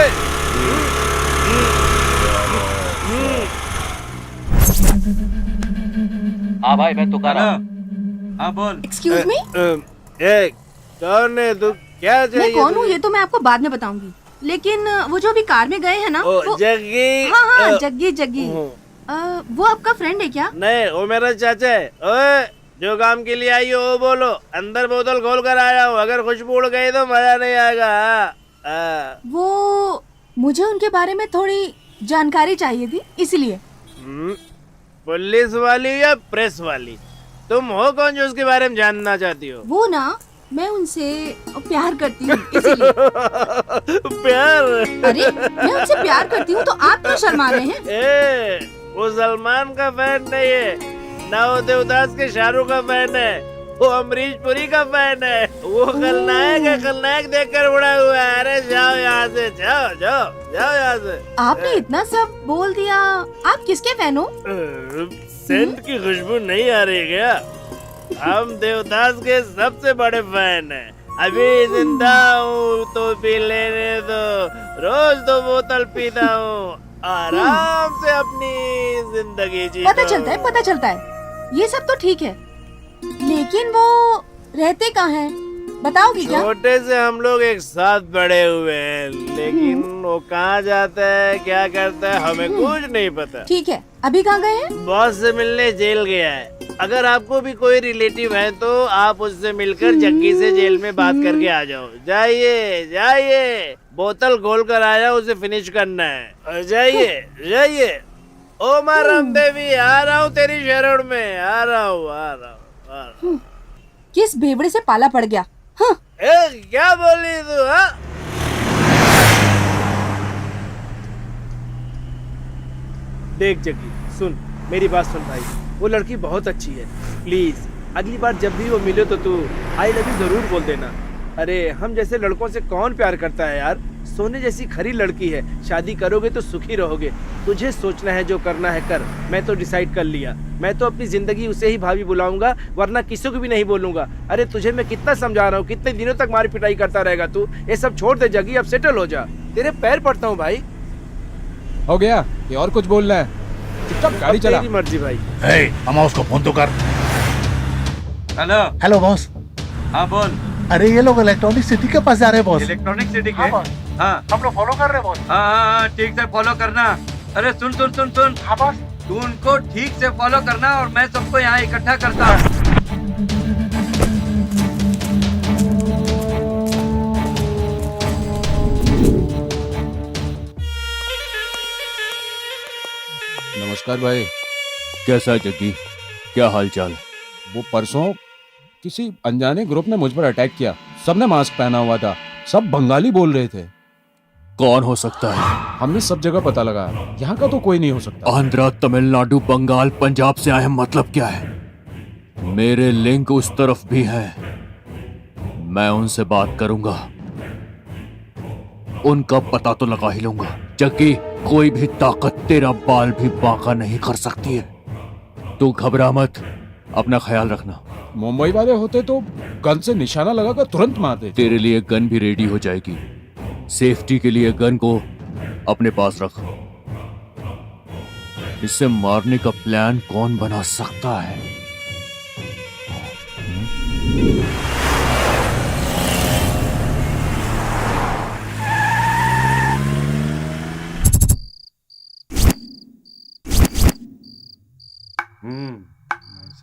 हाँ भाई मैं तुकारा। हाँ बोल। एक्सक्यूज मी, कौन है तू? क्या मैं चाहिए? कौन हूँ ये तो मैं आपको बाद में बताऊंगी, लेकिन वो जो अभी कार में गए हैं ना, वो जग्गी। हाँ हाँ जग्गी जग्गी, वो आपका फ्रेंड है क्या? नहीं, वो मेरा चाचा है। ओए, जो काम के लिए आई हो वो बोलो। अंदर बोतल खोल कर आया हूँ, अगर खुशबू उड़ गई तो मजा नहीं आएगा। वो मुझे उनके बारे में थोड़ी जानकारी चाहिए थी, इसलिए। पुलिस वाली या प्रेस वाली? तुम हो कौन जो उसके बारे में जानना चाहती हो? वो ना, मैं उनसे प्यार करती हूँ, इसीलिए। प्यार? अरे मैं उनसे प्यार करती हूँ तो आप क्यों शर्मा रहे हैं? वो सलमान का फैन नहीं है, ना वो देवदास के शाहरुख का फैन है, वो अमरीश पुरी का फैन है। वो खलनायक है, खलनायक देखकर उड़ा हुआ है। अरे जाओ यहाँ से, जाओ जाओ जाओ यहाँ से। आपने इतना सब बोल दिया, आप किसके फैन हो? सेंट की खुशबू नहीं आ रही क्या? हम देवदास के सबसे बड़े फैन हैं। अभी जिंदा हूँ तो पी लेने दो, रोज 2 बोतल पीता हूँ, आराम से अपनी जिंदगी जीता। पता चलता है ये सब तो ठीक है, लेकिन वो रहते कहाँ हैं? बताओगी क्या? छोटे से हम लोग एक साथ बड़े हुए हैं, लेकिन वो कहाँ जाता है, क्या करता है, हमें कुछ नहीं पता। ठीक है, अभी कहाँ गए हैं? बॉस से मिलने जेल गया है। अगर आपको भी कोई रिलेटिव है तो आप उससे मिलकर जग्गी से जेल में बात करके आ जाओ। जाइए जाइए, बोतल खोल कर आया, उसे फिनिश करना है। जाइए जाइए। ओ माँ रामदेवी, आ रहा हूँ तेरी शरण में, आ रहा हूँ। किस भेबड़े से पाला पड़ गया? हाँ। क्या बोल रही तू? हाँ, देख जग्गी, सुन मेरी बात सुन भाई, वो लड़की बहुत अच्छी है। प्लीज अगली बार जब भी वो मिले तो तू आई लव यू जरूर बोल देना। अरे हम जैसे लड़कों से कौन प्यार करता है यार? सोने जैसी खरी लड़की है, शादी करोगे तो सुखी रहोगे। तुझे सोचना है, जो करना है कर। मैं तो डिसाइड कर लिया, मैं तो अपनी जिंदगी उसे ही भाभी बुलाऊंगा, वरना किसी को भी नहीं बोलूंगा। अरे तुझे मैं कितना समझा रहा हूँ, कितने दिनों तक मारी पिटाई करता रहेगा तू? ये सब छोड़ दे जग्गी, अब सेटल हो जा, तेरे पैर पड़ता हूँ भाई। हो गया ये और कुछ बोलना है? चुपचाप गाड़ी चला। तेरी मर्जी भाई। अमा उसको फोन तो कर। Hello hello boss. हाँ बोल। अरे ये लोग इलेक्ट्रॉनिक सिटी के पास जा रहे हैं बॉस। इलेक्ट्रॉनिक सिटी के? हाँ हम लोग फॉलो कर रहे हैं बॉस। हाँ ठीक से फॉलो करना। अरे सुन सुन सुन सुन। हाँ बॉस। तू उनको ठीक से फॉलो करना और मैं सबको यहाँ इकट्ठा करता हूँ। नमस्कार भाई। कैसा है जग्गी, क्या हाल चाल? वो परसों किसी अनजाने ग्रुप ने मुझ पर अटैक किया, सबने मास्क पहना हुआ था, सब बंगाली बोल रहे थे। कौन हो सकता है? हमने सब जगह पता लगाया, यहाँ का तो कोई नहीं हो सकता। आंध्रा, तमिलनाडु, बंगाल, पंजाब से आए हैं, मतलब क्या है? मेरे लिंक उस तरफ भी है, मैं उनसे बात करूंगा, उनका पता तो लगा ही लूंगा। जग्गी, कोई भी ताकत तेरा बाल भी बांका नहीं कर सकती है। तू घबरा मत, अपना ख्याल रखना। मुंबई वाले होते तो गन से निशाना लगाकर तुरंत मार देते। तेरे लिए गन भी रेडी हो जाएगी। सेफ्टी के लिए गन को अपने पास रख। इसे मारने का प्लान कौन बना सकता है?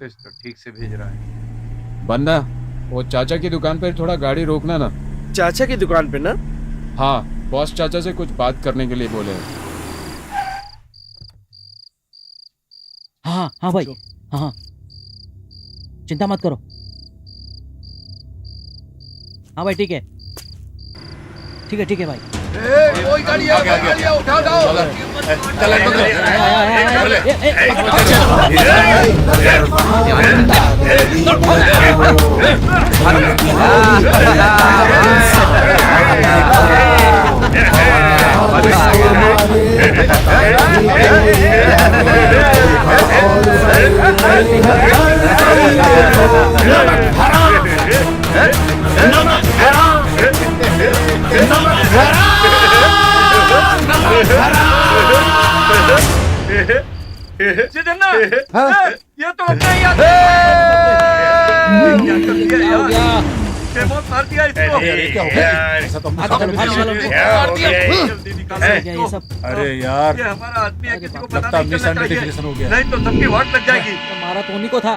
मैसेज तो ठीक से भेज रहा है। बंदा, वो चाचा की दुकान पर थोड़ा गाड़ी रोकना ना। चाचा की दुकान पे ना? हाँ, बॉस चाचा से कुछ बात करने के लिए बोले। हाँ हाँ भाई, हाँ चिंता मत करो। हाँ भाई ठीक है, ठीक है भाई। कोई गाड़ी आ गया, उठाओ चल जिदन्ना हाँ? ये तो अपना ही आदमी क्या कर दिया यार बेमौत मार दिया इसको जल्दी निकालो इसको। अरे यार ये हमारा आदमी है किसी को पता लगता नहीं चलना चाहिए मिसआइडेंटिफिकेशन हो गया। नहीं तो सबकी वाट लग जाएगी। मारा तो उन्हीं को था।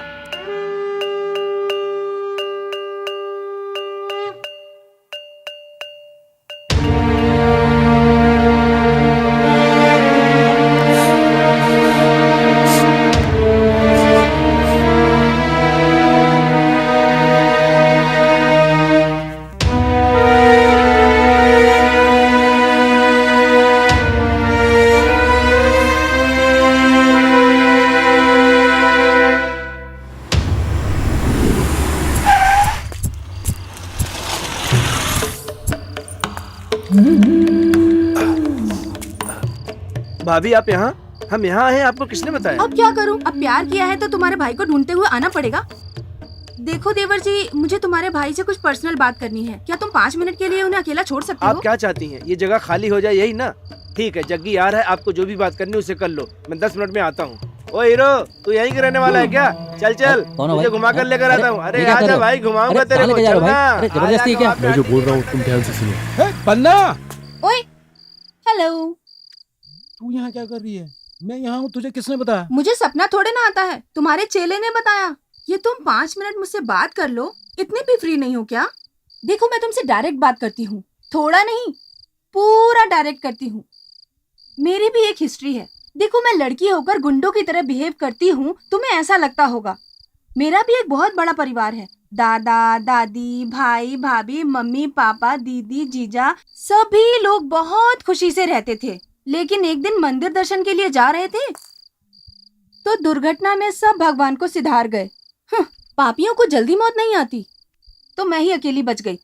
भाभी आप यहाँ? हम यहाँ हैं, आपको किसने बताया? अब क्या करूँ? अब प्यार किया है तो तुम्हारे भाई को ढूंढते हुए आना पड़ेगा। देखो देवर जी, मुझे तुम्हारे भाई से कुछ पर्सनल बात करनी है। क्या तुम 5 मिनट के लिए उन्हें अकेला छोड़ सकते आप हो? क्या चाहती हैं? ये जगह खाली हो जाए, यही ना? ठीक है, जग्गी आ रहा है, आपको जो भी बात करनी है उसे कर लो। मैं 10 मिनट में आता हूँ। ओ हीरो, तू यहीं के रहने वाला है क्या? चल चल, तुझे घुमा कर लेकर आता हूँ। अरे आजा भाई, घुमाऊंगा तेरे को। चलना। जबरदस्ती क्या? मैं जो बोल रहा हूँ तुम ध्यान से सुनो। पन्ना, ओए, हेलो। तू यहाँ क्या कर रही है? मैं यहाँ हूँ, तुझे किसने बताया? मुझे सपना थोड़े ना आता है, तुम्हारे चेले ने बताया। ये तुम 5 मिनट मुझसे बात कर लो, इतने भी फ्री नहीं हो क्या? देखो मैं तुमसे डायरेक्ट बात करती हूँ, थोड़ा नहीं, पूरा डायरेक्ट करती हूँ। मेरी भी एक हिस्ट्री है। देखो मैं लड़की होकर गुंडों की तरह बिहेव करती हूँ, तुम्हें ऐसा लगता होगा। मेरा भी एक बहुत बड़ा परिवार है। दादा दादी, भाई भाभी, मम्मी पापा, दीदी जीजा, सभी लोग बहुत खुशी से रहते थे। लेकिन एक दिन मंदिर दर्शन के लिए जा रहे थे तो दुर्घटना में सब भगवान को सिधार गए। पापियों को जल्दी मौत नहीं आती, तो मैं ही अकेली बच गई।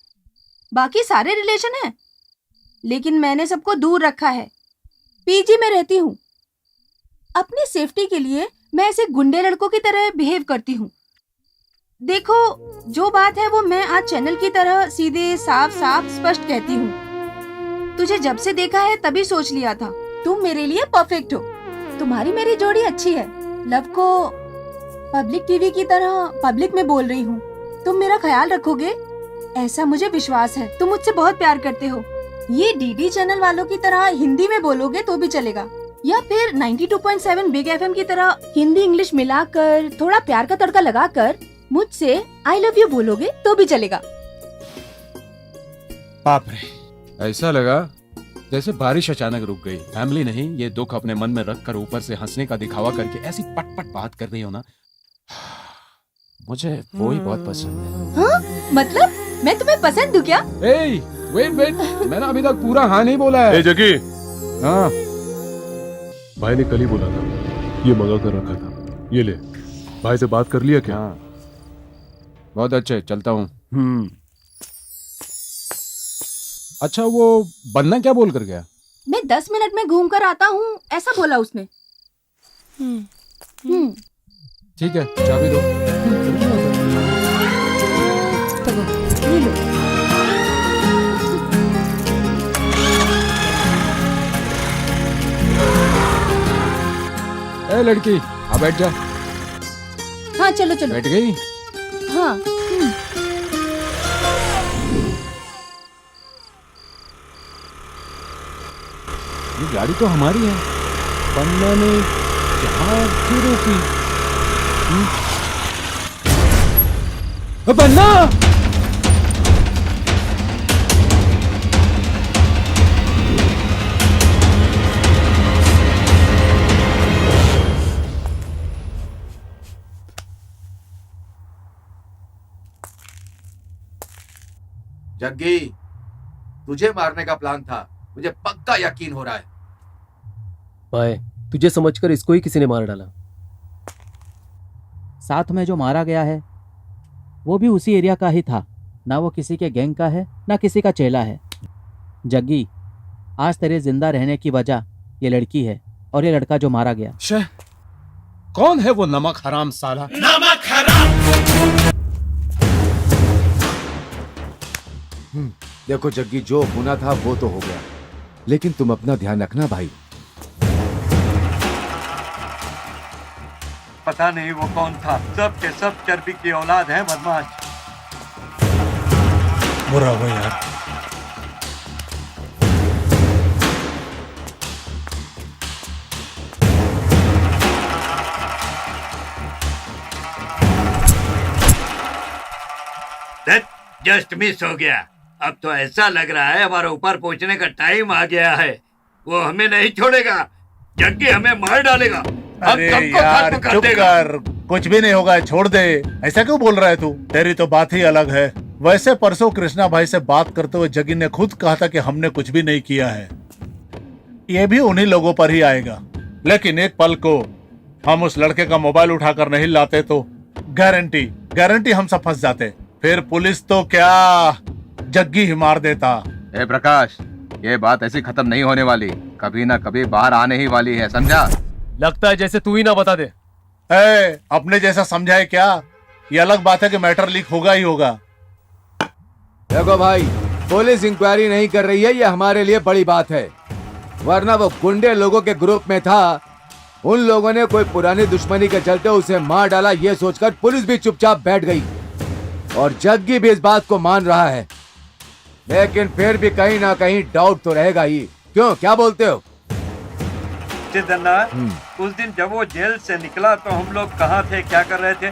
बाकी सारे रिलेशन हैं, लेकिन मैंने सबको दूर रखा है। पीजी में रहती हूँ। अपनी सेफ्टी के लिए मैं ऐसे गुंडे लड़कों की तरह बिहेव करती हूँ। देखो जो बात है वो मैं आज चैनल की तरह सीधे साफ साफ स्पष्ट कहती हूँ। तुझे जब से देखा है तभी सोच लिया था तुम मेरे लिए परफेक्ट हो। तुम्हारी मेरी जोड़ी अच्छी है। लव को पब्लिक टीवी की तरह पब्लिक में बोल रही हूँ। तुम मेरा ख्याल रखोगे ऐसा मुझे विश्वास है। तुम मुझसे बहुत प्यार करते हो। ये डीडी चैनल वालों की तरह हिंदी में बोलोगे तो भी चलेगा, या फिर 92.7 बिग एफएम की तरह हिंदी इंग्लिश मिलाकर थोड़ा प्यार का तड़का लगाकर मुझसे आई लव यू बोलोगे तो भी चलेगा। बाप रे, ऐसा लगा जैसे बारिश अचानक रुक गई। फैमिली नहीं, ये दुख अपने मन में रखकर ऊपर से हंसने का दिखावा करके ऐसी पट बात कर रही हो ना, मुझे वो ही बहुत पसंद है। हाँ? मतलब मैं तुम्हें पसंद हूँ क्या? वेट, मैंने अभी तक पूरा हाँ नहीं बोला है। जगी, हाँ, भाई ने कल ही बोला था, ये मंगा कर रखा था। ये ले, भाई से बात कर लिया क्या? हाँ, बहुत अच्छे, चलता हूँ। अच्छा, वो बन्ना क्या बोल कर गया? मैं 10 मिनट में घूम कर आता हूँ ऐसा बोला उसने। ठीक है, चाबी दो। ये लो। ए लड़की, आ बैठ जा। हाँ चलो चलो। बैठ गई? हाँ। ये गाड़ी तो हमारी है। बन्ना ने यहाँ क्यों रोकी? बन्ना! जग्गी, तुझे मारने का प्लान था, मुझे पक्का यकीन हो रहा है। भाई, तुझे समझकर इसको ही किसी ने मार डाला। साथ में जो मारा गया है वो भी उसी एरिया का ही था। ना वो किसी के गैंग का है ना किसी का चेला है। जग्गी, आज तेरे जिंदा रहने की वजह ये लड़की है और ये लड़का जो मारा गया। कौन है वो नमक हराम साला? नमक हराम! देखो जग्गी, जो होना था वो तो हो गया, लेकिन तुम अपना ध्यान रखना भाई। पता नहीं वो कौन था। सब के सब चर्बी की औलाद है, बदमाश। बुरा हुआ यार। जस्ट मिस हो गया। अब तो ऐसा लग रहा है हमारे ऊपर पहुंचने का टाइम आ गया है। वो हमें नहीं छोड़ेगा, जग्गी हमें मार डालेगा। अरे यार चुप कर, कुछ भी नहीं होगा, छोड़ दे। ऐसा क्यों बोल रहा है तू? तेरी तो बात ही अलग है। वैसे परसों कृष्णा भाई से बात करते हुए जग्गी ने खुद कहा था कि हमने कुछ भी नहीं किया है। ये भी उन्हीं लोगों पर ही आएगा। लेकिन एक पल को हम उस लड़के का मोबाइल उठाकर नहीं लाते तो गारंटी हम सब फंस जाते। फिर पुलिस तो क्या, जग्गी ही मार देता। ए प्रकाश, ये बात ऐसी खत्म नहीं होने वाली, कभी ना कभी बाहर आने ही वाली है, समझा? लगता है जैसे तू ही ना बता दे। अपने जैसा समझाए क्या? ये अलग बात है कि मैटर लीक होगा ही होगा। देखो भाई, पुलिस इंक्वायरी नहीं कर रही है, ये हमारे लिए बड़ी बात है। वरना वो गुंडे लोगों के ग्रुप में था, उन लोगों ने कोई पुरानी दुश्मनी के चलते उसे मार डाला, ये सोचकर पुलिस भी चुपचाप बैठ गई और जग्गी भी इस बात को मान रहा है। लेकिन फिर भी कहीं ना कहीं डाउट तो रहेगा ही। क्यों, क्या बोलते हो? सिद्धनाथ, उस दिन जब वो जेल से निकला तो हम लोग कहाँ थे, क्या कर रहे थे?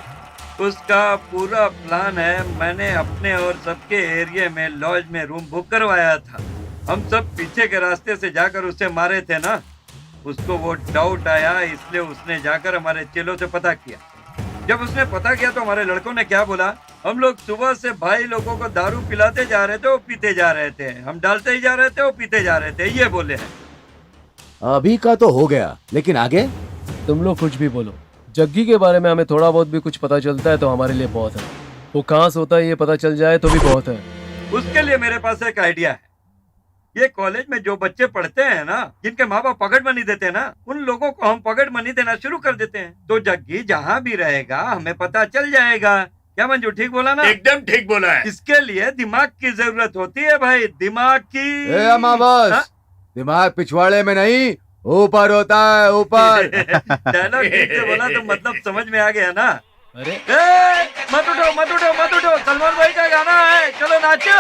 उसका पूरा प्लान है। मैंने अपने और सबके एरिया में लॉज में रूम बुक करवाया था। हम सब पीछे के रास्ते से जाकर उसे मारे थे ना। उसको वो डाउट आया, इसलिए उसने जाकर हमारे चेलों से पता किया। जब उसने पता किया तो हमारे लड़कों ने क्या बोला, हम लोग सुबह से भाई लोगों को दारू पिलाते जा रहे थे, वो पीते जा रहे थे, हम डालते ही जा रहे थे, वो पीते जा रहे थे, ये बोले हैं। अभी का तो हो गया, लेकिन आगे? तुम लोग कुछ भी बोलो, जग्गी के बारे में हमें थोड़ा बहुत भी कुछ पता चलता है तो हमारे लिए बहुत है। वो कहाँ से होता है ये पता चल जाए तो भी बहुत है। उसके लिए मेरे पास एक आइडिया है। ये कॉलेज में जो बच्चे पढ़ते हैं ना, जिनके माँ बाप पॉकेट मनी देते हैं ना, उन लोगों को हम पॉकेट मनी देना शुरू कर देते हैं। तो जग्गी जहाँ भी रहेगा हमें पता चल जाएगा। क्या मंजू, ठीक बोला ना? एकदम ठीक बोला है। इसके लिए दिमाग की जरूरत होती है भाई, दिमाग की। अमावस, दिमाग पिछवाड़े में नहीं, ऊपर होता है, ऊपर। डायलॉग ठीक से बोला तो मतलब समझ में आ गया ना? अरे मत उठो मत उठो मत उठो, सलमान भाई का गाना है, चलो नाचो।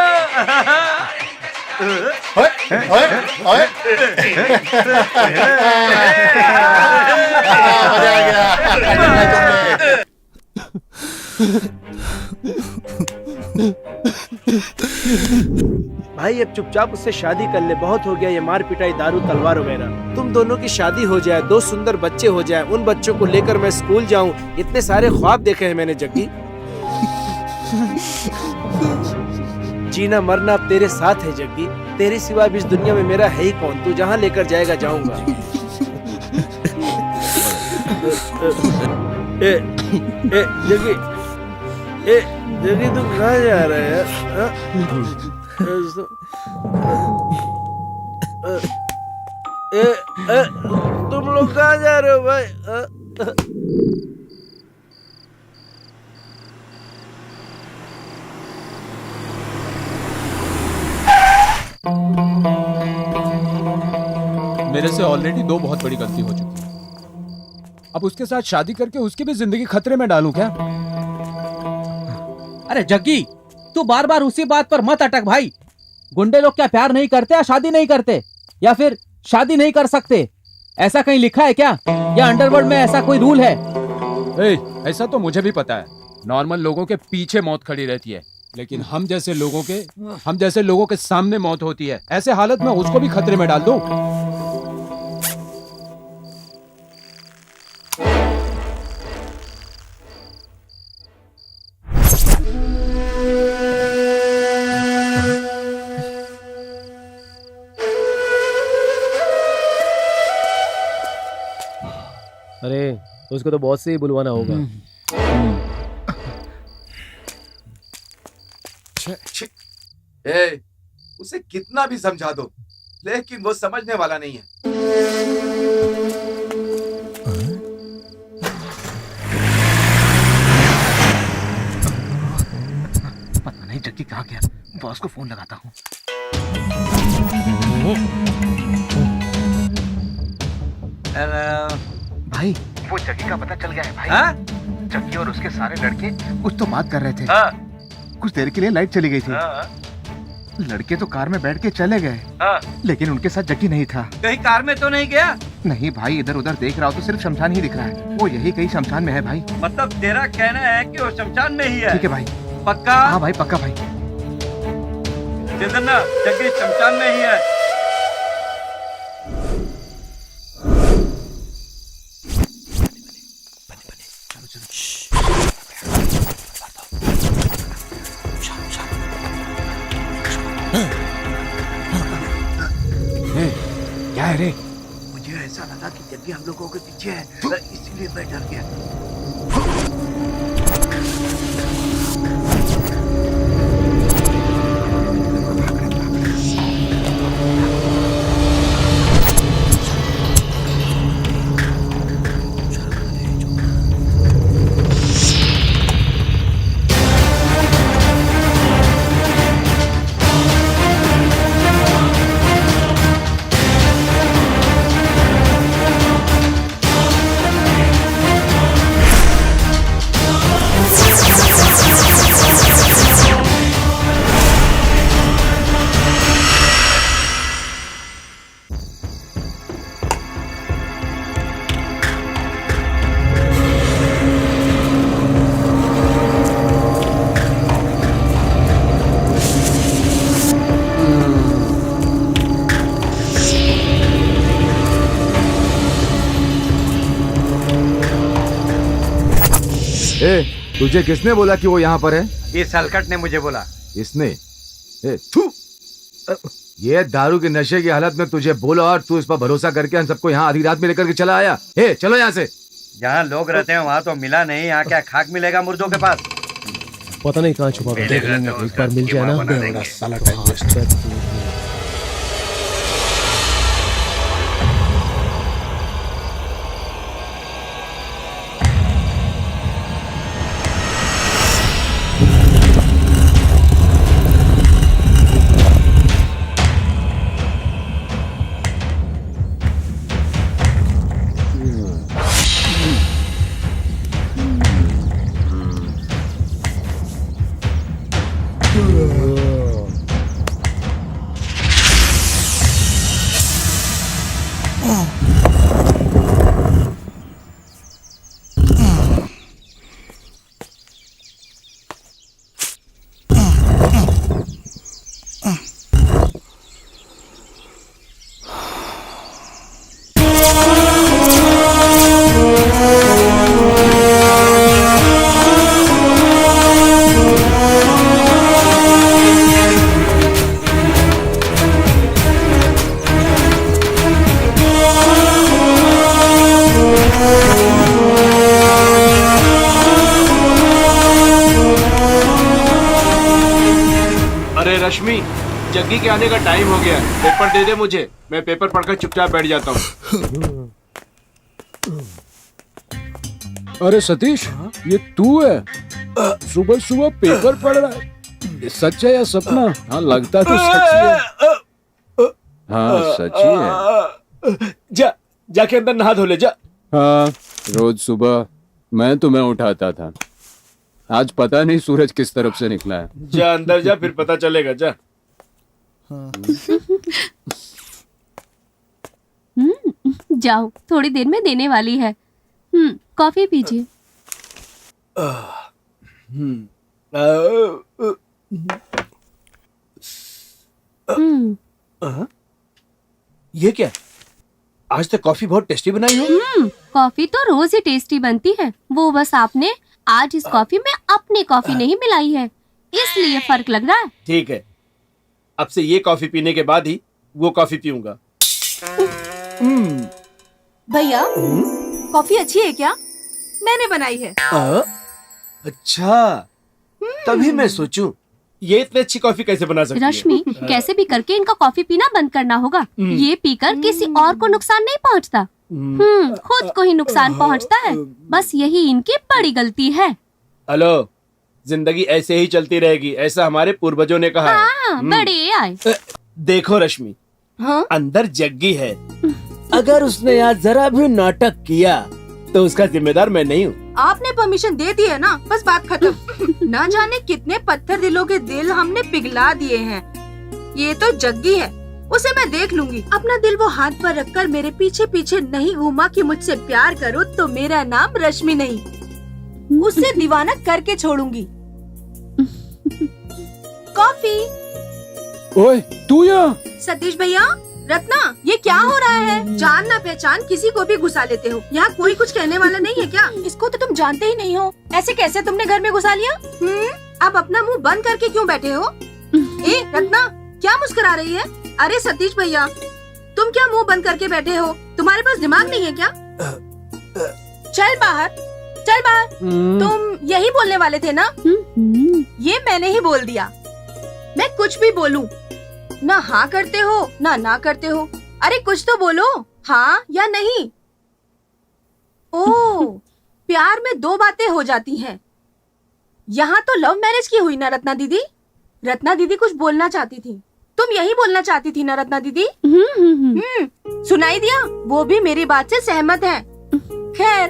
भाई अब चुपचाप उससे शादी कर ले, बहुत हो गया ये मार पिटाई, दारू तलवार वगैरह। तुम दोनों की शादी हो जाए, 2 सुंदर बच्चे हो जाए, उन बच्चों को लेकर मैं स्कूल जाऊं, इतने सारे ख्वाब देखे हैं मैंने जग्गी। जीना मरना अब तेरे साथ है जग्गी, तेरे सिवा भी इस दुनिया में मेरा है ही कौन? तू जहाँ लेकर जाएगा जाऊंगा। जग्गी, जग्गी तू कहाँ जा रहा है यार? तुम लोग कहाँ जा रहे हो भाई? मेरे से ऑलरेडी 2 बहुत बड़ी गलती हो चुकी है। अब उसके साथ शादी करके उसकी भी जिंदगी खतरे में डालूं क्या? अरे जग्गी, तू बार बार उसी बात पर मत अटक भाई। गुंडे लोग क्या प्यार नहीं करते या शादी नहीं करते, या फिर शादी नहीं कर सकते? ऐसा कहीं लिखा है क्या, या अंडरवर्ल्ड में ऐसा कोई रूल है? ऐसा तो मुझे भी पता है, नॉर्मल लोगों के पीछे मौत खड़ी रहती है, लेकिन हम जैसे लोगों के सामने मौत होती है। ऐसे हालत में उसको भी खतरे में डाल दूं? अरे उसको तो बॉस से ही बुलवाना होगा। उसे कितना भी समझा दो, लेकिन वो समझने वाला नहीं है। पता नहीं जग्गी कहाँ गया, बॉस को फोन लगाता हूँ। हेलो भाई, वो जग्गी का पता चल गया है भाई। हाँ? जग्गी और उसके सारे लड़के कुछ तो बात कर रहे थे। हाँ? कुछ देर के लिए लाइट चली गई थी। हाँ? लड़के तो कार में बैठ के चले गए, हाँ? लेकिन उनके साथ जग्गी नहीं था। कहीं कार में तो नहीं गया? नहीं भाई, इधर उधर देख रहा हो तो सिर्फ शमशान ही दिख रहा है। वो यही कहीं शमशान में है भाई। मतलब तेरा कहना है कि वो शमशान में ही है? ठीक है भाई। पक्का? हाँ भाई, पक्का भाई। चंदना, जग्गी शमशान में ही है। क्या है रे? मुझे ऐसा लगा कि जग्गी हम लोगों के पीछे है, इसीलिए मैं डर गया। ए, तुझे किसने बोला कि वो यहाँ पर है? ये सलकट ने मुझे बोला। इसने? ए, थू! ये दारू के नशे की हालत में तुझे बोला और तू इस पर भरोसा करके हम सबको यहाँ आधी रात में लेकर के चला आया। ए, चलो यहाँ से। जहाँ लोग रहते हैं वहाँ तो मिला नहीं, यहाँ क्या खाक मिलेगा मुर्दों के पास? पता नहीं कहाँ छुपा कर देख लेंगे, एक बार मिल जाए ना। साला टाइम वेस्ट। रश्मि, जग्गी के आने का टाइम हो गया। पेपर दे दे मुझे, मैं पेपर पढ़कर चुपचाप बैठ जाता हूँ। अरे सतीश, ये तू है? सुबह सुबह पेपर पढ़ रहा है? ये सच है या सपना? हाँ, लगता तो सच है। हाँ, सच ही है। जाके अंदर नहा धो ले जा। हाँ, रोज सुबह मैं तुम्हें उठाता था। आज पता नहीं सूरज किस तरफ से निकला है। जा अंदर जा, फिर पता चलेगा। जा। जाओ, थोड़ी देर में देने वाली है। कॉफी पीजिए। ये क्या? आज तक कॉफी बहुत टेस्टी बनाई हो। कॉफी तो रोज ही टेस्टी बनती है, वो बस आपने आज इस कॉफी में अपनी कॉफी नहीं मिलाई है, इसलिए फर्क लग रहा है। ठीक है, अब से ये कॉफी पीने के बाद ही वो कॉफी पीऊंगा। भैया, कॉफी अच्छी है क्या? मैंने बनाई है। अच्छा, तभी मैं सोचूं ये इतनी अच्छी कॉफी कैसे बना सकती है। रश्मि, कैसे भी करके इनका कॉफी पीना बंद करना होगा। ये पीकर किसी और को नुकसान नहीं पहुंचता, खुद को ही नुकसान पहुंचता है। बस यही इनकी बड़ी गलती है। हेलो, जिंदगी ऐसे ही चलती रहेगी, ऐसा हमारे पूर्वजों ने कहा है। बड़े आए। देखो रश्मि, हाँ? अंदर जग्गी है। अगर उसने यहाँ जरा भी नाटक किया तो उसका जिम्मेदार मैं नहीं हूँ। आपने परमिशन दे दी है ना, बस बात खत्म। ना जाने कितने पत्थर दिलों के दिल हमने पिघला दिए हैं। ये तो जग्गी है, उसे मैं देख लूंगी। अपना दिल वो हाथ पर रखकर मेरे पीछे पीछे नहीं घूमा कि मुझसे प्यार करो तो मेरा नाम रश्मि नहीं, उसे दीवाना करके छोड़ूंगी। कॉफी। ओए तू यहाँ? सतीश भैया, रत्ना, ये क्या हो रहा है? जान ना पहचान किसी को भी घुसा लेते हो। यहाँ कोई कुछ कहने वाला नहीं है क्या? इसको तो तुम जानते ही नहीं हो, ऐसे कैसे तुमने घर में घुसा लिया? अब अपना मुंह बंद करके क्यों बैठे हो? ए रत्ना, क्या मुस्कुरा रही है? अरे सतीश भैया, तुम क्या मुंह बंद करके बैठे हो? तुम्हारे पास दिमाग नहीं है क्या? चल बाहर, चल बाहर। तुम यही बोलने वाले थे ना? ये मैंने ही बोल दिया। मैं कुछ भी बोलूं, ना हाँ करते हो ना करते हो। अरे कुछ तो बोलो, हाँ या नहीं। ओह, प्यार में दो बातें हो जाती हैं। यहाँ तो लव मैरिज की हुई ना रत्ना दीदी? रत्ना दीदी कुछ बोलना चाहती थी, तुम यही बोलना चाहती थी ना रत्ना दीदी? सुनाई दिया? वो भी मेरी बात से सहमत है। खैर,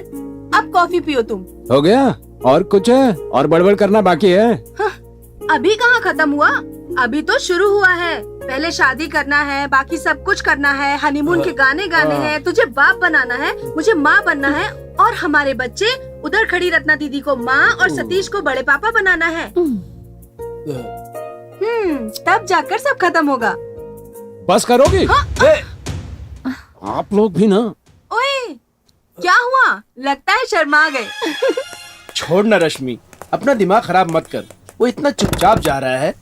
अब कॉफी पियो तुम। हो गया? और कुछ है? और बड़बड़ करना बाकी है? अभी कहाँ खत्म हुआ, अभी तो शुरू हुआ है। पहले शादी करना है, बाकी सब कुछ करना है, हनीमून के गाने गाने हैं, तुझे बाप बनाना है, मुझे माँ बनना है, और हमारे बच्चे उधर खड़ी रत्ना दीदी को माँ और सतीश को बड़े पापा बनाना है। तब जाकर सब खत्म होगा। बस करोगी? आप लोग भी ना। ओए, क्या हुआ? लगता है शर्मा गए। छोड़ ना रश्मि, अपना दिमाग खराब मत कर। वो इतना चुपचाप जा रहा है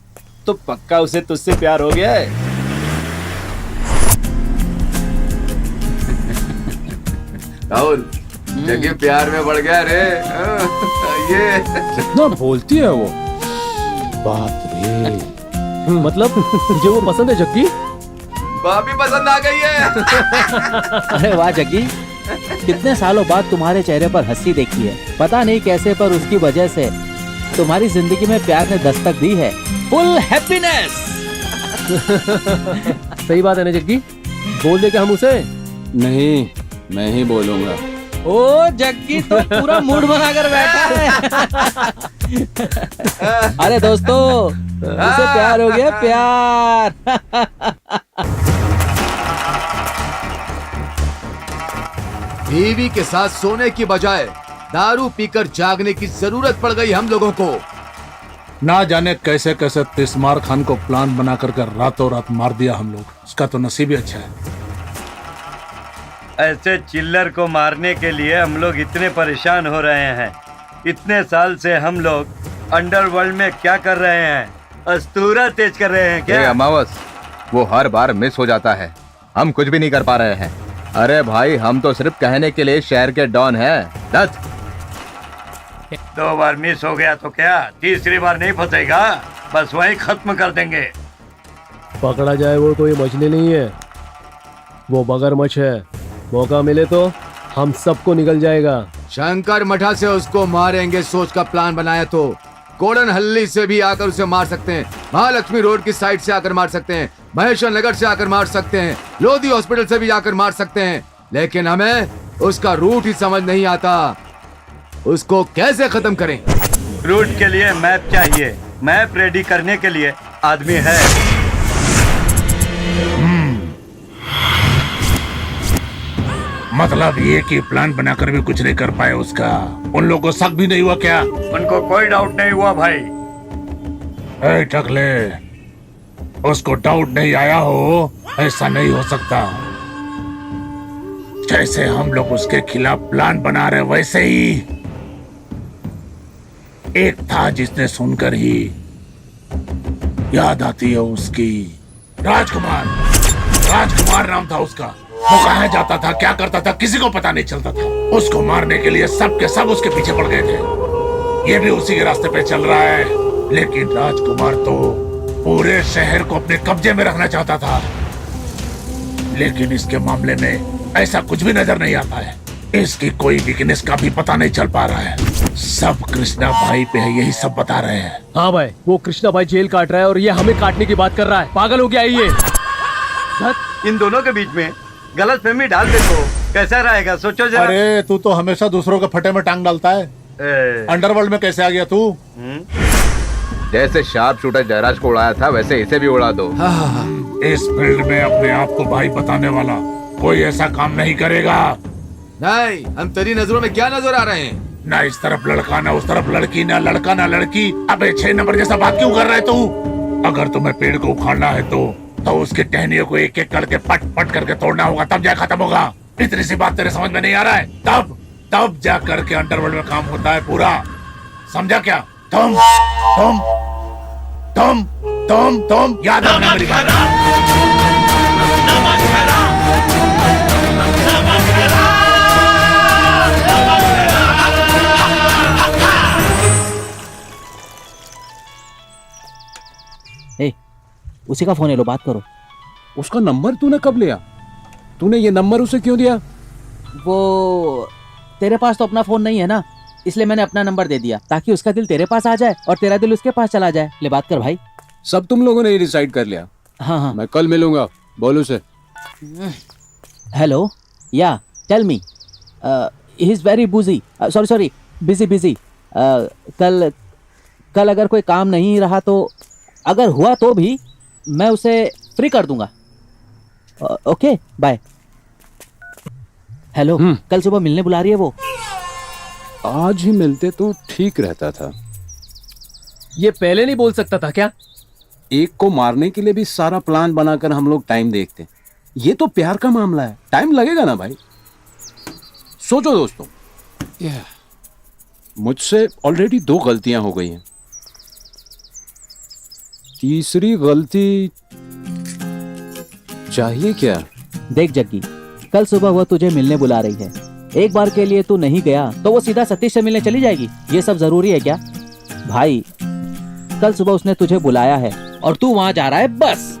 तो पक्का उसे तुझसे प्यार हो गया है। राहुल, जगह प्यार में बढ़ गया रे। ये कितना बोलती है वो। बाप रे। मतलब तुझे वो पसंद है जग्गी? भाभी पसंद आ गई है। अरे वाह जग्गी, कितने सालों बाद तुम्हारे चेहरे पर हंसी देखी है। पता नहीं कैसे, पर उसकी वजह से तुम्हारी जिंदगी में प्यार ने दस्तक दी है। Full happiness. सही बात है ना जग्गी? बोल दे क्या हम उसे? नहीं, मैं ही बोलूंगा। ओ जग्गी तो पूरा मूड बनाकर बैठा है। अरे दोस्तों, उसे प्यार हो गया, प्यार। बीवी के साथ सोने की बजाय दारू पीकर जागने की जरूरत पड़ गई हम लोगों को। ना जाने कैसे कैसे तिस्मार खान को प्लान बना कर रातों रात मार दिया हम लोग। उसका तो नसीब ही अच्छा है। ऐसे चिल्लर को मारने के लिए हम लोग इतने परेशान हो रहे हैं। इतने साल से हम लोग अंडरवर्ल्ड में क्या कर रहे हैं? अस्तूरा तेज कर रहे हैं क्या? अमावस, वो हर बार मिस हो जाता है, हम कुछ भी नहीं कर पा रहे हैं। अरे भाई, हम तो सिर्फ कहने के लिए शहर के डॉन हैं। दत्त, 2 बार मिस हो गया तो क्या तीसरी बार नहीं फंसेगा? बस वही खत्म कर देंगे। पकड़ा जाए वो कोई मछली नहीं है, वो मगरमच्छ है। मौका मिले तो हम सबको निकल जाएगा। शंकर मठा से उसको मारेंगे सोच का प्लान बनाया तो गोल्डन हल्ली से भी आकर उसे मार सकते हैं, महालक्ष्मी रोड की साइड से आकर मार सकते हैं, महेश्वर नगर से आकर मार सकते हैं, लोधी हॉस्पिटल से भी आकर मार सकते हैं, लेकिन हमें उसका रूट ही समझ नहीं आता। उसको कैसे खत्म करें? रूट के लिए मैप चाहिए, मैप रेडी करने के लिए आदमी है। मतलब ये कि प्लान बनाकर भी कुछ नहीं कर पाए उसका। उन लोगों को शक भी नहीं हुआ क्या? उनको कोई डाउट नहीं हुआ भाई। ए टकले, उसको डाउट नहीं आया हो, ऐसा नहीं हो सकता। जैसे हम लोग उसके खिलाफ प्लान बना रहे वैसे ही एक था जिसने सुनकर ही याद आती है उसकी। राजकुमार, राजकुमार नाम था उसका। वो कहाँ जाता था, क्या करता था, किसी को पता नहीं चलता था। उसको मारने के लिए सब के सब उसके पीछे पड़ गए थे। ये भी उसी के रास्ते पे चल रहा है, लेकिन राजकुमार तो पूरे शहर को अपने कब्जे में रखना चाहता था। लेकिन इसके मामले में ऐसा कुछ भी नजर नहीं आता है। इसकी कोई वीकनेस का भी पता नहीं चल पा रहा है। सब कृष्णा भाई पे है, यही सब बता रहे हैं। हाँ भाई, वो कृष्णा भाई जेल काट रहा है और ये हमें काटने की बात कर रहा है। पागल हो गया है ये। इन दोनों के बीच में गलत फहमी डाल दे तो कैसा रहेगा, सोचो जरा। अरे तू तो हमेशा दूसरों के फटे में टांग डालता है। अंडरवर्ल्ड में कैसे आ गया तू? जैसे शार्प शूटर जयराज को उड़ाया था वैसे इसे भी उड़ा दो। इस फील्ड में अपने आप को भाई बताने वाला कोई ऐसा काम नहीं करेगा। नहीं, हम तेरी नजरों में क्या नजर आ रहे हैं? ना इस तरफ लड़का ना उस तरफ लड़की, ना लड़का ना लड़की। अबे 6 नंबर जैसा बात क्यों कर रहा है तू? अगर तुम्हें पेड़ को उखाड़ना है तो उसके टहनियों को एक एक करके पट पट करके तोड़ना होगा, तब जा खत्म होगा। इतनी सी बात तेरे समझ में नहीं आ रहा है? तब जा करके अंडरवर्ल्ड में काम होता है पूरा, समझा क्या? तुम याद रखना मेरी बात। ए, उसी का फोन है, लो बात करो। उसका नंबर तूने कब लिया? तूने ये नंबर उसे क्यों दिया? वो तेरे पास तो अपना फोन नहीं है ना, इसलिए मैंने अपना नंबर दे दिया ताकि उसका दिल तेरे पास आ जाए और तेरा दिल उसके पास चला जाए। ले बात कर भाई। सब तुम लोगों ने ही डिसाइड कर लिया? हाँ। मैं कल मिलूंगा, बोल उसे। Hello, yeah tell me. He is very busy, sorry busy. कल अगर कोई काम नहीं रहा तो, अगर हुआ तो भी मैं उसे फ्री कर दूंगा। Okay bye. हेलो, कल सुबह मिलने बुला रही है वो। आज ही मिलते तो ठीक रहता था। ये पहले नहीं बोल सकता था क्या? एक को मारने के लिए भी सारा प्लान बनाकर हम लोग टाइम देखते। ये तो प्यार का मामला है, टाइम लगेगा ना भाई। सोचो दोस्तों, मुझसे ऑलरेडी 2 गलतियां हो गई हैं। तीसरी गलती चाहिए क्या? देख जग्गी, कल सुबह वो तुझे मिलने बुला रही है। एक बार के लिए तू नहीं गया तो वो सीधा सतीश से मिलने चली जाएगी। ये सब जरूरी है क्या भाई? कल सुबह उसने तुझे बुलाया है और तू वहां जा रहा है, बस।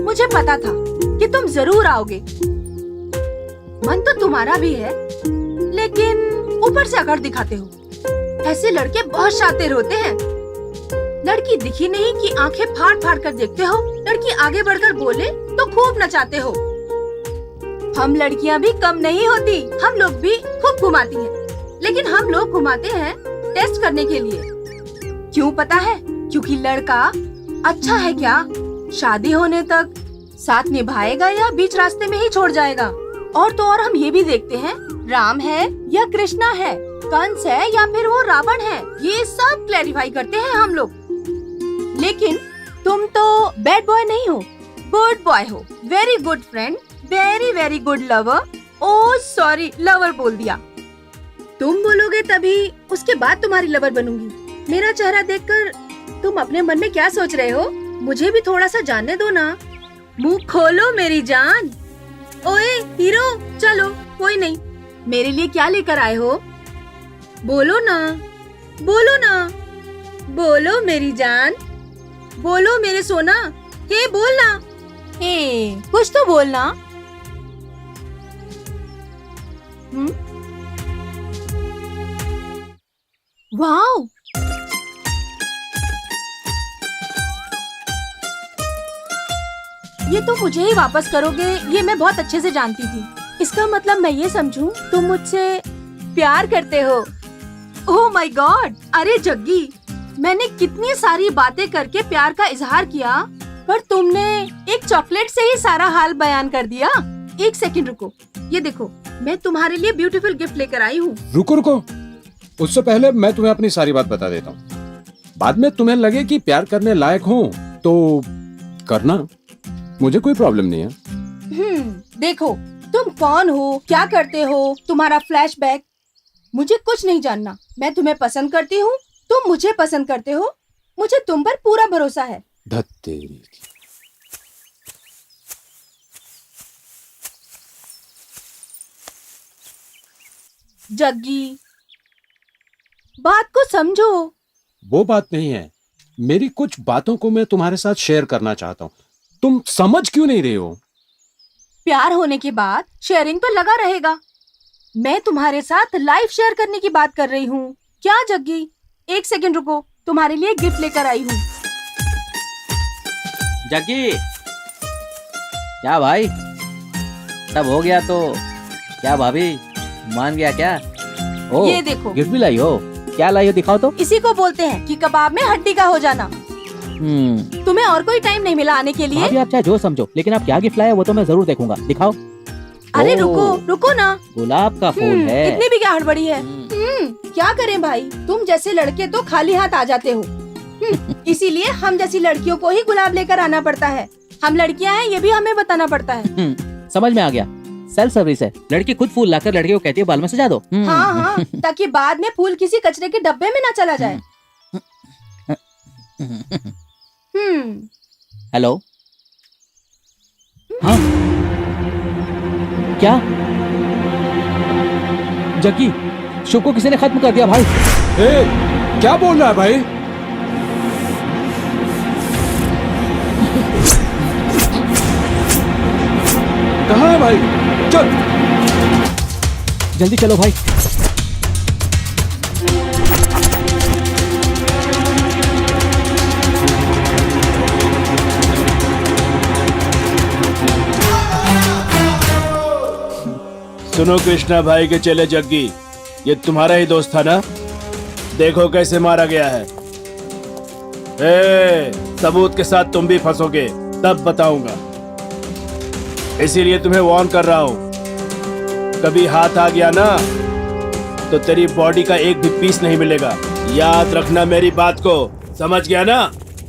मुझे पता था कि तुम जरूर आओगे। मन तो तुम्हारा भी है, लेकिन ऊपर से अकड़ दिखाते हो। ऐसे लड़के बहुत शातिर होते हैं। लड़की दिखी नहीं कि आंखें फाड़ फाड़ कर देखते हो। लड़की आगे बढ़कर बोले तो खूब नचाते हो। हम लड़कियां भी कम नहीं होती, हम लोग भी खूब घुमाती हैं। लेकिन हम लोग घुमाते हैं टेस्ट करने के लिए। क्यों पता है? क्योंकि लड़का अच्छा है क्या, शादी होने तक साथ निभाएगा या बीच रास्ते में ही छोड़ जाएगा। और तो और हम ये भी देखते हैं, राम है या कृष्णा है, कंस है या फिर वो रावण है, ये सब क्लैरिफाई करते हैं हम लोग। लेकिन तुम तो बैड बॉय नहीं हो, गुड बॉय हो। Very good friend, very very good lover. Oh sorry, lover बोल दिया। तुम बोलोगे तभी उसके बाद तुम्हारी लवर बनूंगी। मेरा चेहरा देखकर तुम अपने मन में क्या सोच रहे हो? मुझे भी थोड़ा सा जानने दो ना। मुंह खोलो मेरी जान। ओए हीरो, चलो कोई नहीं। मेरे लिए क्या लेकर आए हो? बोलो ना, बोलो ना, बोलो मेरी जान, बोलो मेरे सोना। हे बोलना, हे कुछ तो बोलना। वाओ, ये तुम मुझे ही वापस करोगे, ये मैं बहुत अच्छे से जानती थी। इसका मतलब मैं ये समझूं तुम मुझसे प्यार करते हो। ओह माय गॉड, अरे जग्गी, मैंने कितनी सारी बातें करके प्यार का इजहार किया, पर तुमने एक चॉकलेट से ही सारा हाल बयान कर दिया। एक सेकंड रुको, ये देखो मैं तुम्हारे लिए ब्यूटीफुल गिफ्ट लेकर आई हूँ। रुको, उससे पहले मैं तुम्हें अपनी सारी बात बता देता हूँ। बाद में तुम्हें लगे कि प्यार करने लायक हो तो करना, मुझे कोई प्रॉब्लम नहीं है। देखो तुम कौन हो, क्या करते हो, तुम्हारा फ्लैशबैक, मुझे कुछ नहीं जानना। मैं तुम्हें पसंद करती हूँ, तुम मुझे पसंद करते हो, मुझे तुम पर पूरा भरोसा है। धत्तेरी। जग्गी, बात को समझो। वो बात नहीं है, मेरी कुछ बातों को मैं तुम्हारे साथ शेयर करना चाहता हूँ। तुम समझ क्यों नहीं रहे हो? प्यार होने के बाद शेयरिंग तो लगा रहेगा। मैं तुम्हारे साथ लाइफ शेयर करने की बात कर रही हूँ। क्या जग्गी, 1 सेकंड रुको, तुम्हारे लिए गिफ्ट लेकर आई हूँ। जग्गी, क्या भाई, सब हो गया तो क्या भाभी मान गया क्या? ओ, ये देखो। गिफ्ट भी लाई हो? क्या लाई हो, दिखाओ तो। इसी को बोलते हैं कि कबाब में हड्डी का हो जाना। तुम्हें और कोई टाइम नहीं मिला आने के लिए? भाभी आप चाहे जो समझो, लेकिन आप क्या गिफ्ट लाए वो तो मैं जरूर देखूंगा, दिखाओ। अरे ओ, रुको रुको ना, गुलाब का फूल है। इतनी भी क्या हड़बड़ी है? क्या करें भाई, तुम जैसे लड़के तो खाली हाथ आ जाते हो। इसीलिए हम जैसी लड़कियों को ही गुलाब लेकर आना पड़ता है। हम लड़कियां हैं ये भी हमें बताना पड़ता है। समझ में आ गया, सेल्फ सर्विस है। लड़की खुद फूल लाकर लड़के को कहती है बाल में सजा दो। हाँ हाँ, ताकि बाद में फूल किसी कचरे के डब्बे में ना चला जाए। हेलो, हाँ क्या जग्गी, शो को किसी ने खत्म कर दिया भाई। क्या बोल रहा है भाई? कहाँ है भाई? चल जल्दी चलो भाई। सुनो कृष्णा भाई के चेले जग्गी, ये तुम्हारा ही दोस्त था ना? देखो कैसे मारा गया है। सबूत के साथ तुम भी फंसोगे, तब बताऊंगा। इसीलिए तुम्हें वार्न कर रहा हूं, कभी हाथ आ गया ना तो तेरी बॉडी का एक भी पीस नहीं मिलेगा। याद रखना मेरी बात को, समझ गया ना?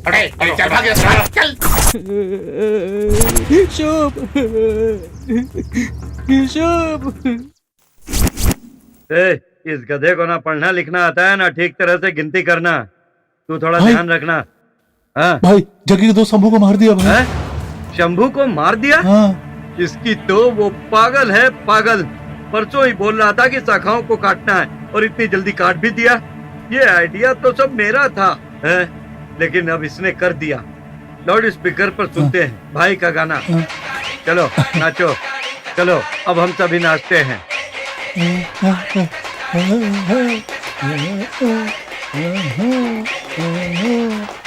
अरे चल भाग, चल। शुभ शुभ। इस गधे को ना पढ़ना लिखना आता है ना ठीक तरह से गिनती करना। तू थोड़ा भाई, ध्यान रखना। हाँ? भाई जग्गी के दोस्त शंभू को मार दिया भाई। शंभू को मार दिया? हाँ। इसकी तो वो पागल है, पागल। परसों ही बोल रहा था कि शाखाओं को काटना है और इतनी जल्दी काट भी दिया। ये आइडिया तो सब मेरा था है? लेकिन अब इसने कर दिया। लाउड स्पीकर पर सुनते हैं भाई का गाना। चलो नाचो, चलो अब हम सभी नाचते हैं।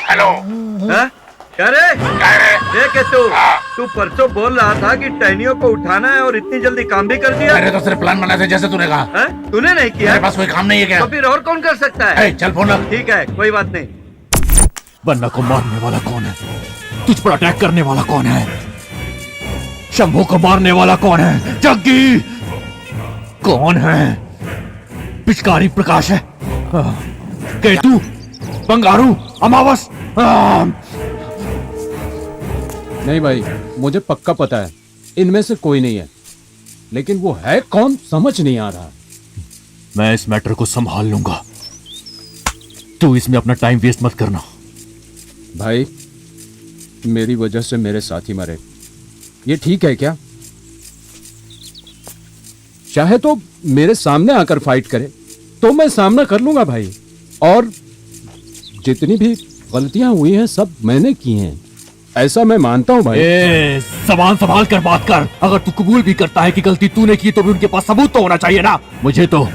हेलो, क्या रे? देख तू परसों बोल रहा था कि टहनियों को उठाना है और इतनी जल्दी काम भी कर दिया। मैंने तो सिर्फ प्लान बनाया था जैसे तूने कहा। तूने नहीं किया? मेरे पास कोई काम नहीं है क्या? तो फिर और कौन कर सकता है? चल फोन रख। ठीक है, कोई बात नहीं। बन्ना को मारने वाला कौन है? तुझ पर अटैक करने वाला कौन है? शंभू को मारने वाला कौन है? जग्गी कौन है? पिचकारी प्रकाश है? केतु, बंगारू, अमावस? नहीं भाई, मुझे पक्का पता है इनमें से कोई नहीं है, लेकिन वो है कौन समझ नहीं आ रहा। मैं इस मैटर को संभाल लूंगा, तू इसमें अपना टाइम वेस्ट मत करना। भाई मेरी वजह से मेरे साथी मरे, ये ठीक है क्या? चाहे तो मेरे सामने आकर फाइट करे तो मैं सामना कर लूंगा भाई, और जितनी भी गलतियां हुई हैं सब मैंने की हैं, ऐसा मैं मानता हूं भाई। जबान संभाल कर बात कर। अगर तू कबूल भी करता है कि गलती तूने की तो भी उनके पास सबूत तो होना चाहिए ना। मुझे तो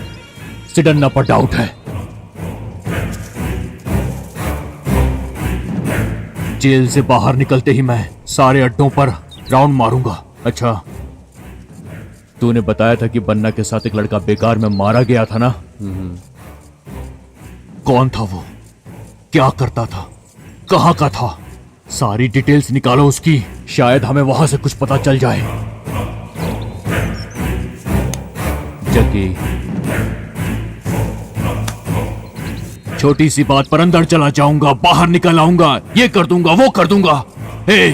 सिडन्ना पर डाउट है। जेल से बाहर निकलते ही मैं सारे अड्डों पर राउंड मारूंगा। अच्छा, तूने बताया था कि बन्ना के साथ एक लड़का बेकार में मारा गया था ना? कौन था वो? क्या करता था? कहाँ का था? सारी डिटेल्स निकालो उसकी, शायद हमें वहां से कुछ पता चल जाए। जग्गी, छोटी सी बात पर अंदर चला जाऊंगा, बाहर निकल आऊंगा, ये कर दूंगा, वो कर दूंगा। हे,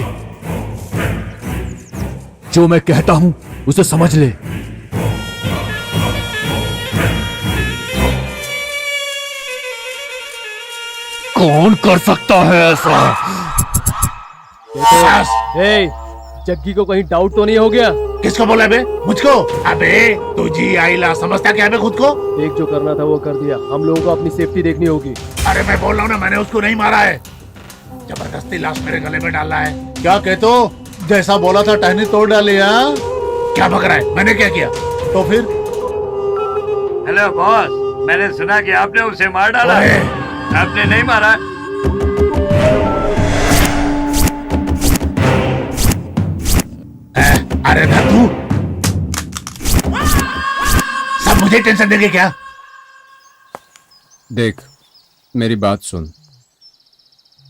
जो मैं कहता हूं उसे समझ ले। कौन कर सकता है ऐसा? जग्गी को कहीं डाउट तो नहीं हो गया? किसको बोला बे? मुझको? अबे तुझी आईला समझता क्या बे खुद को? एक जो करना था वो कर दिया, हम लोगों को अपनी सेफ्टी देखनी होगी। अरे मैं बोल रहा हूँ ना, मैंने उसको नहीं मारा है, जबरदस्ती लाश मेरे गले में डाला है। क्या कहते हो? जैसा बोला था टहनी तोड़ डाली। क्या बक रहा है? मैंने क्या किया? तो फिर हेलो बॉस, मैंने सुना कि आपने उसे मार डाला। आपने नहीं मारा? अरे ना तू सब मुझे टेंशन देंगे क्या? देख, मेरी बात सुन।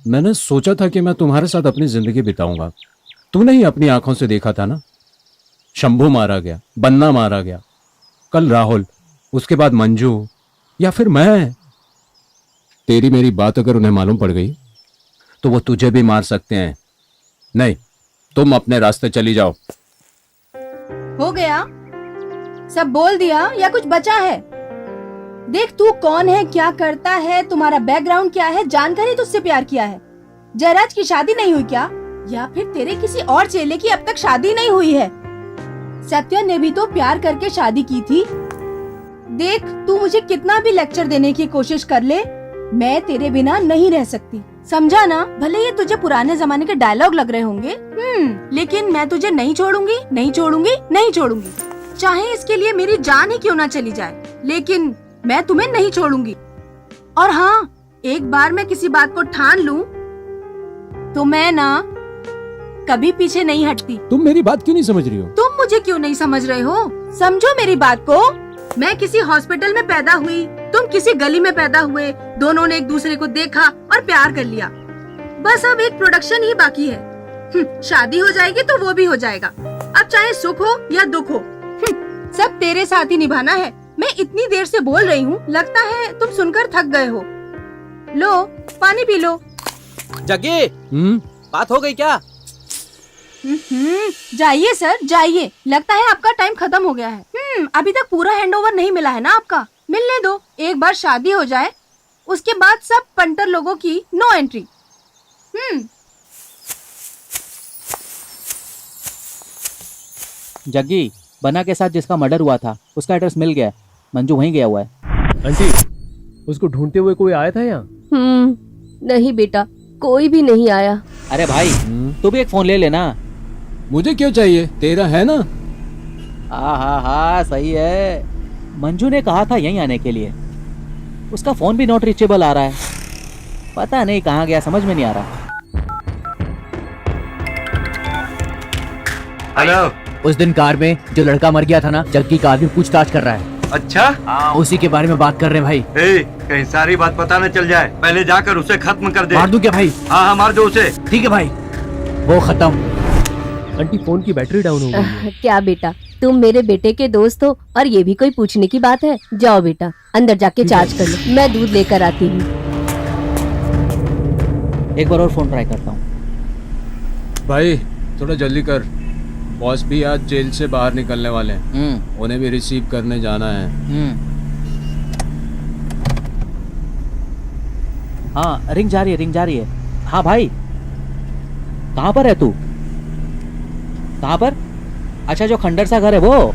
मैंने सोचा था कि मैं तुम्हारे साथ अपनी जिंदगी बिताऊंगा। तूने ही अपनी आंखों से देखा था ना, शंभू मारा गया, बन्ना मारा गया, कल राहुल, उसके बाद मंजू, या फिर मैं। तेरी मेरी बात अगर उन्हें मालूम पड़ गई तो वो तुझे भी मार सकते हैं। नहीं, तुम अपने रास्ते चली जाओ। हो गया? सब बोल दिया या कुछ बचा है? देख, तू कौन है, क्या करता है, तुम्हारा बैकग्राउंड क्या है, जानकर ही तुझसे प्यार किया है। जयराज की शादी नहीं हुई क्या? या फिर तेरे किसी और चेले की अब तक शादी नहीं हुई है? सत्या ने भी तो प्यार करके शादी की थी। देख, तू मुझे कितना भी लेक्चर देने की कोशिश कर ले, मैं तेरे बिना नहीं रह सकती, समझा ना? भले ये तुझे पुराने जमाने के डायलॉग लग रहे होंगे, लेकिन मैं तुझे नहीं छोड़ूंगी, नहीं छोड़ूंगी, नहीं छोड़ूंगी। चाहे इसके लिए मेरी जान ही क्यों ना चली जाए, लेकिन मैं तुम्हें नहीं छोड़ूंगी। और हाँ, एक बार मैं किसी बात को ठान लूं तो मैं ना कभी पीछे नहीं हटती। तुम मेरी बात क्यों नहीं समझ रही हो? तुम मुझे क्यों नहीं समझ रहे हो? समझो मेरी बात को। मैं किसी हॉस्पिटल में पैदा हुई, तुम किसी गली में पैदा हुए, दोनों ने एक दूसरे को देखा और प्यार कर लिया। बस अब एक प्रोडक्शन ही बाकी है। शादी हो जाएगी तो वो भी हो जाएगा। अब चाहे सुख हो या दुख हो, सब तेरे साथ ही निभाना है। मैं इतनी देर से बोल रही हूँ, लगता है तुम सुनकर थक गए हो। लो, पानी पी लो। जग्गी, बात हो गई क्या? जाइए सर, जाइए। लगता है आपका टाइम खत्म हो गया है। अभी तक पूरा हैंडओवर नहीं मिला है ना आपका? मिलने दो, एक बार शादी हो जाए उसके बाद सब पंटर लोगों की नो एंट्री। जग्गी, बना के साथ जिसका मर्डर हुआ था उसका एड्रेस मिल गया है। मंजू वहीं गया हुआ है। आंटी, उसको ढूंढते हुए कोई आया था यहाँ? नहीं बेटा, कोई भी नहीं आया। अरे भाई, तू भी एक फोन ले लेना। मुझे क्यों चाहिए? तेरा है ना? हाँ, सही है। मंजू ने कहा था यहीं आने के लिए। उसका फोन भी नॉट रीचेबल आ रहा है। पता नहीं कहाँ गया, समझ में नहीं आ रहा। हेलो। उस दिन कार में जो लड़का मर गया था ना, जग्गी का आदमी पूछताछ कर रहा है। अच्छा, उसी के बारे में बात कर रहे हैं भाई। कहीं सारी बात पता न चल जाए, पहले जाकर उसे खत्म कर दे। मार दूं क्या भाई? हाँ, मार दो उसे। ठीक है भाई, वो खत्म। आंटी, फोन की बैटरी डाउन हो गई है। क्या बेटा, तुम मेरे बेटे के दोस्त हो और ये भी कोई पूछने की बात है? जाओ बेटा, अंदर जाके चार्ज कर लो, मैं दूध लेकर आती हूँ। एक बार और फोन ट्राई करता हूँ। भाई थोड़ा जल्दी कर, बॉस भी आज जेल से बाहर निकलने वाले हैं। उन्हें भी रिसीव करने जाना है। हाँ, रिंग जा रही है। हाँ भाई, कहाँ पर है तू? कहाँ पर? अच्छा, जो खंडर सा घर है वो?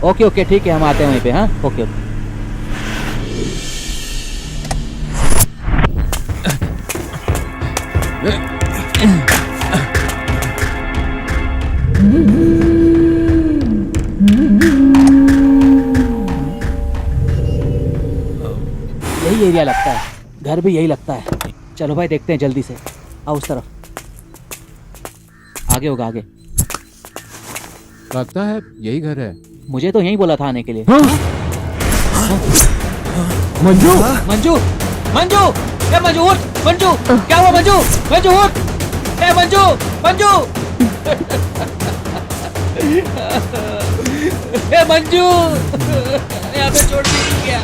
ओके, ठीक है, हम आते हैं वहीं पे। हाँ, ओके। यही एरिया लगता है, घर भी यही लगता है। चलो भाई, देखते हैं जल्दी से। आओ उस तरफ, आगे होगा, आगे। लगता है यही घर है। मुझे तो यही बोला था आने के लिए। मंजू, मंजू, मंजू, ए मंजू उठ, मंजू, क्या हुआ मंजू? मंजू उठ, ए मंजू, मंजू, ए मंजू, यहाँ पे छोड़ दी क्या?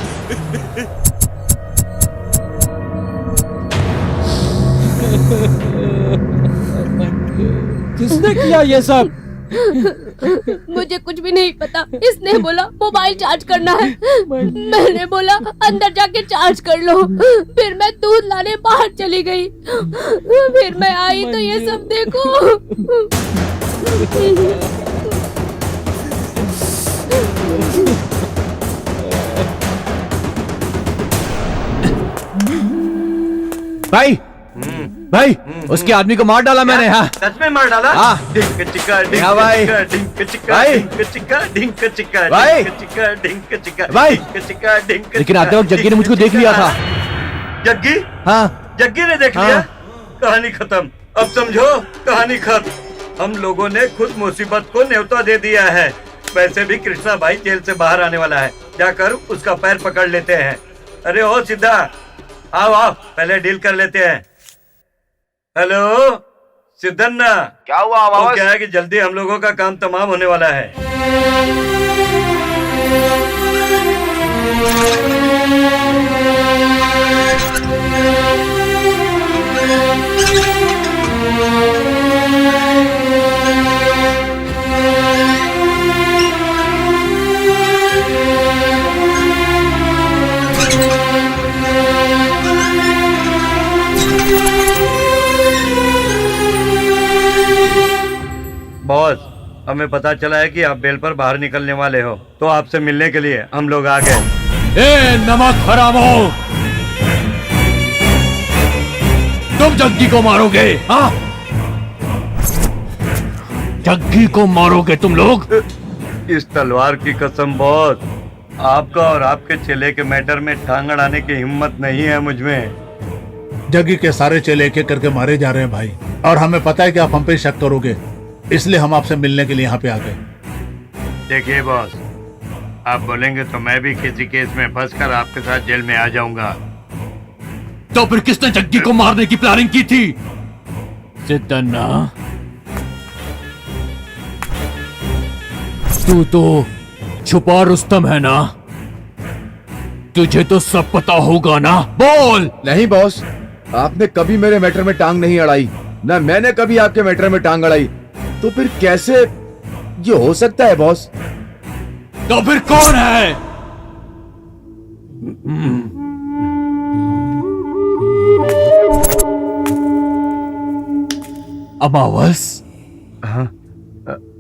किसने किया ये सब? मुझे कुछ भी नहीं पता। इसने बोला मोबाइल चार्ज करना है, मैंने बोला अंदर जाके चार्ज कर लो। फिर मैं दूध लाने बाहर चली गई, फिर मैं आई तो ये सब देखो। भाई भाई उसके आदमी को मार डाला मैंने। हाँ सच में मार डाला? हाँ। ढिंक चिक्का ढिंक हाँ भाई। चिक्का ढिंक चिक्का भाई। ढिंक चिक्का ढिंक चिक्का भाई। ढिंक चिक्का ढिंक चिक्का भाई। ढिंक चिक्का ढिंक लेकिन आते वक्त जग्गी ने मुझको देख लिया था। जग्गी? हाँ जग्गी ने देख लिया? कहानी खत्म। अब समझो कहानी खत्म। हम लोगों ने खुद मुसीबत को न्योता दे दिया है। वैसे भी कृष्णा भाई जेल से बाहर आने वाला है, जाकर उसका पैर पकड़ लेते हैं। अरे ओ सिद्धा, आओ आओ पहले डील कर लेते हैं। हेलो सिद्धन्ना, क्या हुआ तो क्या है कि जल्दी हम लोगों का काम तमाम होने वाला है। बॉस, हमें पता चला है कि आप बेल पर बाहर निकलने वाले हो, तो आपसे मिलने के लिए हम लोग आ गए। ए नमक हरामो, तुम जग्गी को मारोगे? हाँ जग्गी को मारोगे तुम लोग? इस तलवार की कसम बॉस, आपका और आपके चेले के मैटर में टांग अड़ाने की हिम्मत नहीं है मुझ में। जग्गी के सारे चेले एक एक करके मारे जा रहे हैं भाई, और हमें पता है कि आप हम पे शक करोगे, इसलिए हम आपसे मिलने के लिए यहाँ पे आ गए। देखिए बॉस, आप बोलेंगे तो मैं भी किसी केस में फंसकर आपके साथ जेल में आ जाऊंगा। तो फिर किसने जग्गी को मारने की प्लानिंग की थी? सिद्धन्ना, तू तो छुपा रुस्तम है ना? तुझे तो सब पता होगा ना, बोल। नहीं बॉस, आपने कभी मेरे मैटर में टांग नहीं अड़ाई, ना मैंने कभी आपके मैटर में टांग अड़ाई, तो फिर कैसे ये हो सकता है बॉस? तो फिर कौन है? अमावस,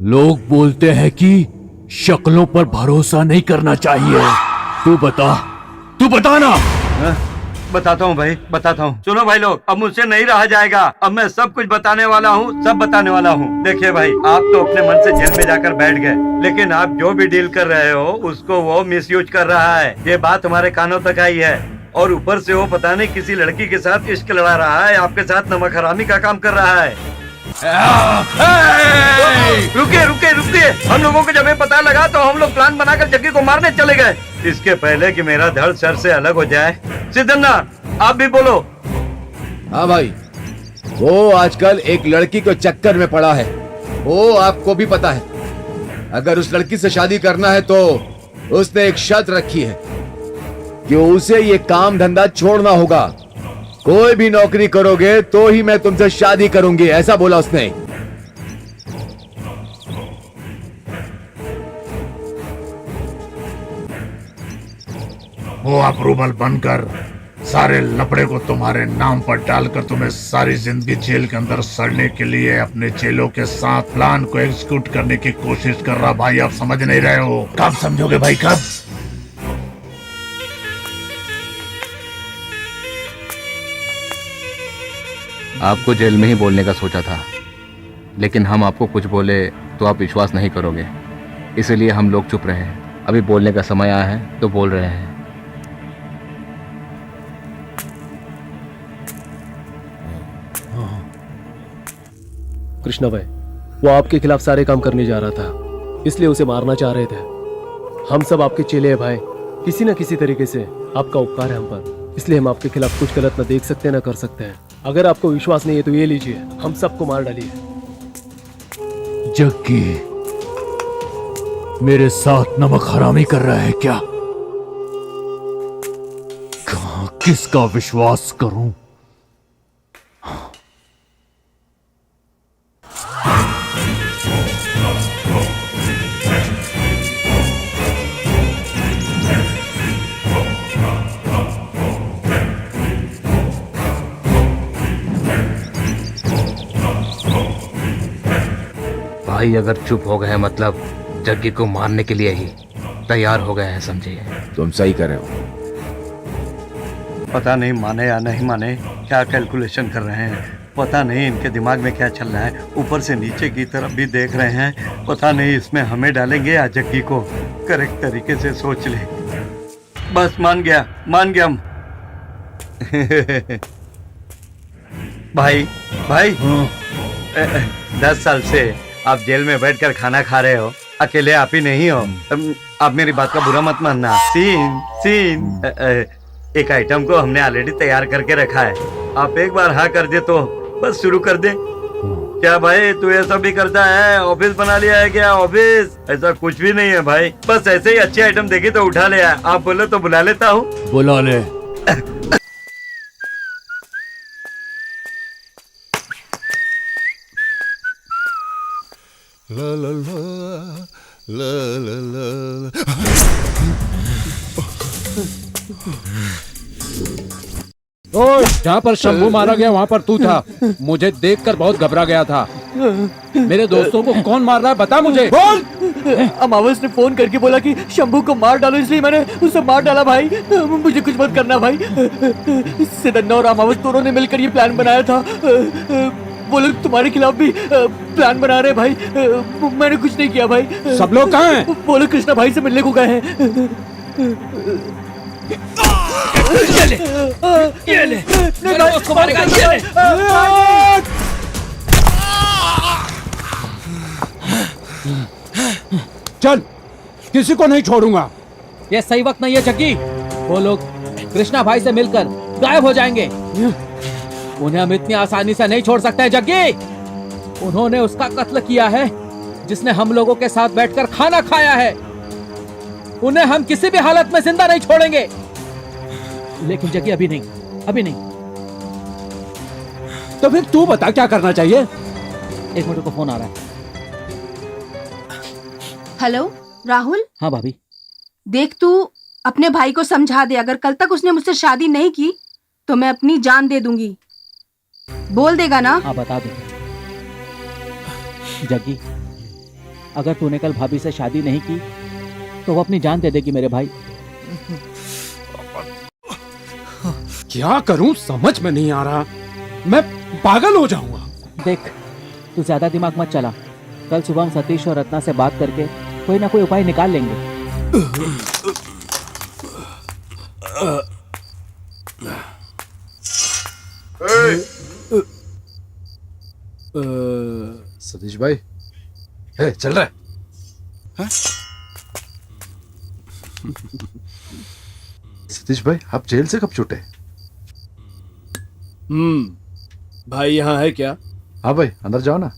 लोग बोलते हैं कि शक्लों पर भरोसा नहीं करना चाहिए। तू बता ना। बताता हूँ भाई, बताता हूँ। सुनो भाई लोग, अब मुझसे नहीं रहा जाएगा। अब मैं सब कुछ बताने वाला हूँ, सब बताने वाला हूँ। देखिए भाई, आप तो अपने मन से जेल में जाकर बैठ गए, लेकिन आप जो भी डील कर रहे हो उसको वो मिसयूज कर रहा है। ये बात हमारे कानों तक आई है, और ऊपर से वो पता नहीं किसी लड़की के साथ इश्क लड़ा रहा है, आपके साथ नमक हरामी का काम कर रहा है। रुकिए, हम लोगों को जब ये पता लगा तो हम लोग प्लान बनाकर जग्गी को मारने चले गए। इसके पहले कि मेरा धड़ सर से अलग हो जाए, सिद्धन्ना आप भी बोलो। हाँ भाई, वो आजकल एक लड़की को चक्कर में पड़ा है, वो आपको भी पता है। अगर उस लड़की से शादी करना है तो उसने एक शर्त रखी है कि उसे ये काम धंधा छोड़ना होगा। कोई भी नौकरी करोगे तो ही मैं तुमसे शादी करूंगी, ऐसा बोला उसने। वो अप्रूवल बनकर सारे लपड़े को तुम्हारे नाम पर डालकर तुम्हें सारी जिंदगी जेल के अंदर सड़ने के लिए अपने चेलों के साथ प्लान को एग्जीक्यूट करने की कोशिश कर रहा। भाई आप समझ नहीं रहे हो, कब समझोगे भाई, कब? आपको जेल में ही बोलने का सोचा था, लेकिन हम आपको कुछ बोले तो आप विश्वास नहीं करोगे, इसलिए हम लोग चुप रहे हैं। अभी बोलने का समय आया है तो बोल रहे हैं। कृष्णा भाई, वो आपके खिलाफ सारे काम करने जा रहा था, इसलिए उसे मारना चाह रहे थे। हम सब आपके चेले हैं भाई, किसी न किसी तरीके से आपका उपकार है हम पर, इसलिए हम आपके खिलाफ कुछ गलत न देख सकते न कर सकते हैं। अगर आपको विश्वास नहीं है तो ये लीजिए, हम सबको मार डालिए। जग्गी मेरे साथ नमक हरामी कर रहा है क्या? कहां किसका विश्वास करूं? भाई अगर चुप हो गए मतलब जग्गी को मारने के लिए ही तैयार हो गए हैं, समझिए। तुम सही कर रहे हो। पता नहीं माने या नहीं माने, क्या कैलकुलेशन कर रहे हैं। पता नहीं इनके दिमाग में क्या चल रहा है। ऊपर से नीचे की तरफ भी देख रहे हैं। पता नहीं इसमें हमें डालेंगे या जग्गी को। करेक्ट तरीके से सोच ले। बस मान गया भाई भाई 10 साल से आप जेल में बैठकर खाना खा रहे हो। अकेले आप ही नहीं हो। आप मेरी बात का बुरा मत मानना। सीन एक आइटम को हमने ऑलरेडी तैयार करके रखा है। आप एक बार हाँ कर दे तो बस शुरू कर दे। क्या भाई तू ऐसा भी करता है? ऑफिस बना लिया है क्या? ऑफिस ऐसा कुछ भी नहीं है भाई। बस ऐसे ही अच्छी आइटम देखी तो उठा लिया। आप बोलो तो बुला लेता हूँ। बुला ले। ला ला ला ला ला ला। जहाँ पर शंभू मारा गया वहाँ पर तू था। मुझे देखकर बहुत घबरा गया था। मेरे दोस्तों को कौन मार रहा है बता मुझे। बोल। अमावस ने फोन करके बोला कि शंभू को मार डालो, इसलिए मैंने उसे मार डाला भाई। मुझे कुछ मत करना भाई। सिदन्ना और अमावस दोनों ने मिलकर ये प्लान बनाया था। वो लोग तुम्हारे खिलाफ भी प्लान बना रहे भाई। मैंने कुछ नहीं किया भाई। सब लोग कहाँ हैं? वो लोग कृष्णा भाई से मिलने को गए हैं। ये ले मेरे दोस्त को मारेगा। ये ले। चल किसी को नहीं छोड़ूंगा। ये सही वक्त नहीं है जग्गी। वो लोग कृष्णा भाई से मिलकर गायब हो जाएंगे। उन्हें हम इतनी आसानी से नहीं छोड़ सकते हैं जग्गी। उन्होंने उसका कत्ल किया है जिसने हम लोगों के साथ बैठकर खाना खाया है। उन्हें हम किसी भी हालत में जिंदा नहीं छोड़ेंगे। लेकिन जग्गी अभी नहीं। तो फिर तू बता क्या करना चाहिए। एक मिनट को फोन आ रहा है। हेलो राहुल। हाँ भाभी। देख तू अपने भाई को समझा दे। अगर कल तक उसने मुझसे शादी नहीं की तो मैं अपनी जान दे दूंगी। बोल देगा ना? हाँ बता दो। जग्गी अगर तूने कल भाभी से शादी नहीं की तो वो अपनी जान दे देगी मेरे भाई। क्या करूं समझ में नहीं आ रहा। मैं पागल हो जाऊंगा। देख तू ज्यादा दिमाग मत चला। कल सुबह हम सतीश और रत्ना से बात करके कोई ना कोई उपाय निकाल लेंगे। सतीश भाई चल रहा है? सतीश भाई आप जेल से कब छूटे? भाई यहाँ है क्या? हाँ भाई अंदर जाओ ना।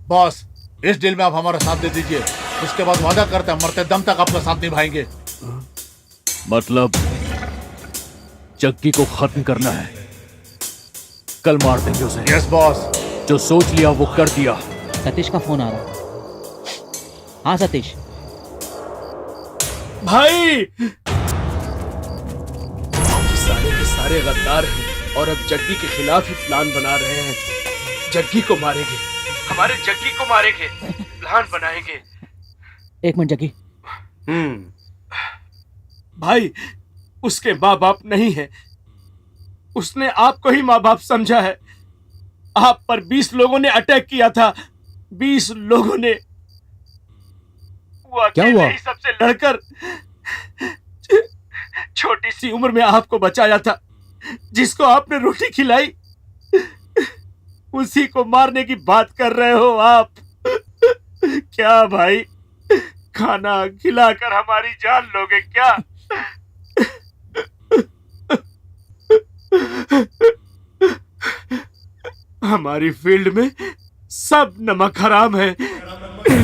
बॉस इस डील में आप हमारा साथ दे दीजिए। उसके बाद वादा करते हैं मरते दम तक आपका साथ निभाएंगे। मतलब जग्गी को खत्म करना है। कल मार देंगे उसे। Yes boss. जो सोच लिया वो कर दिया। सतीश का फोन आ रहा है। हाँ सतीश। भाई सारे के सारे गद्दार हैं और अब जग्गी के खिलाफ ही प्लान बना रहे हैं। जग्गी को मारेंगे, हमारे जग्गी को मारेंगे, प्लान बनाएंगे। एक मिनट जग्गी। भाई उसके माँ बाप नहीं है। उसने आपको ही माँ बाप समझा है। आप पर 20 लोगों ने अटैक किया था। 20 लोगों ने। वो क्या हुआ? ही सबसे लड़कर छोटी सी उम्र में आपको बचाया था। जिसको आपने रोटी खिलाई उसी को मारने की बात कर रहे हो आप। क्या भाई खाना खिलाकर हमारी जान लोगे क्या? हमारी फील्ड में सब नमक हराम है।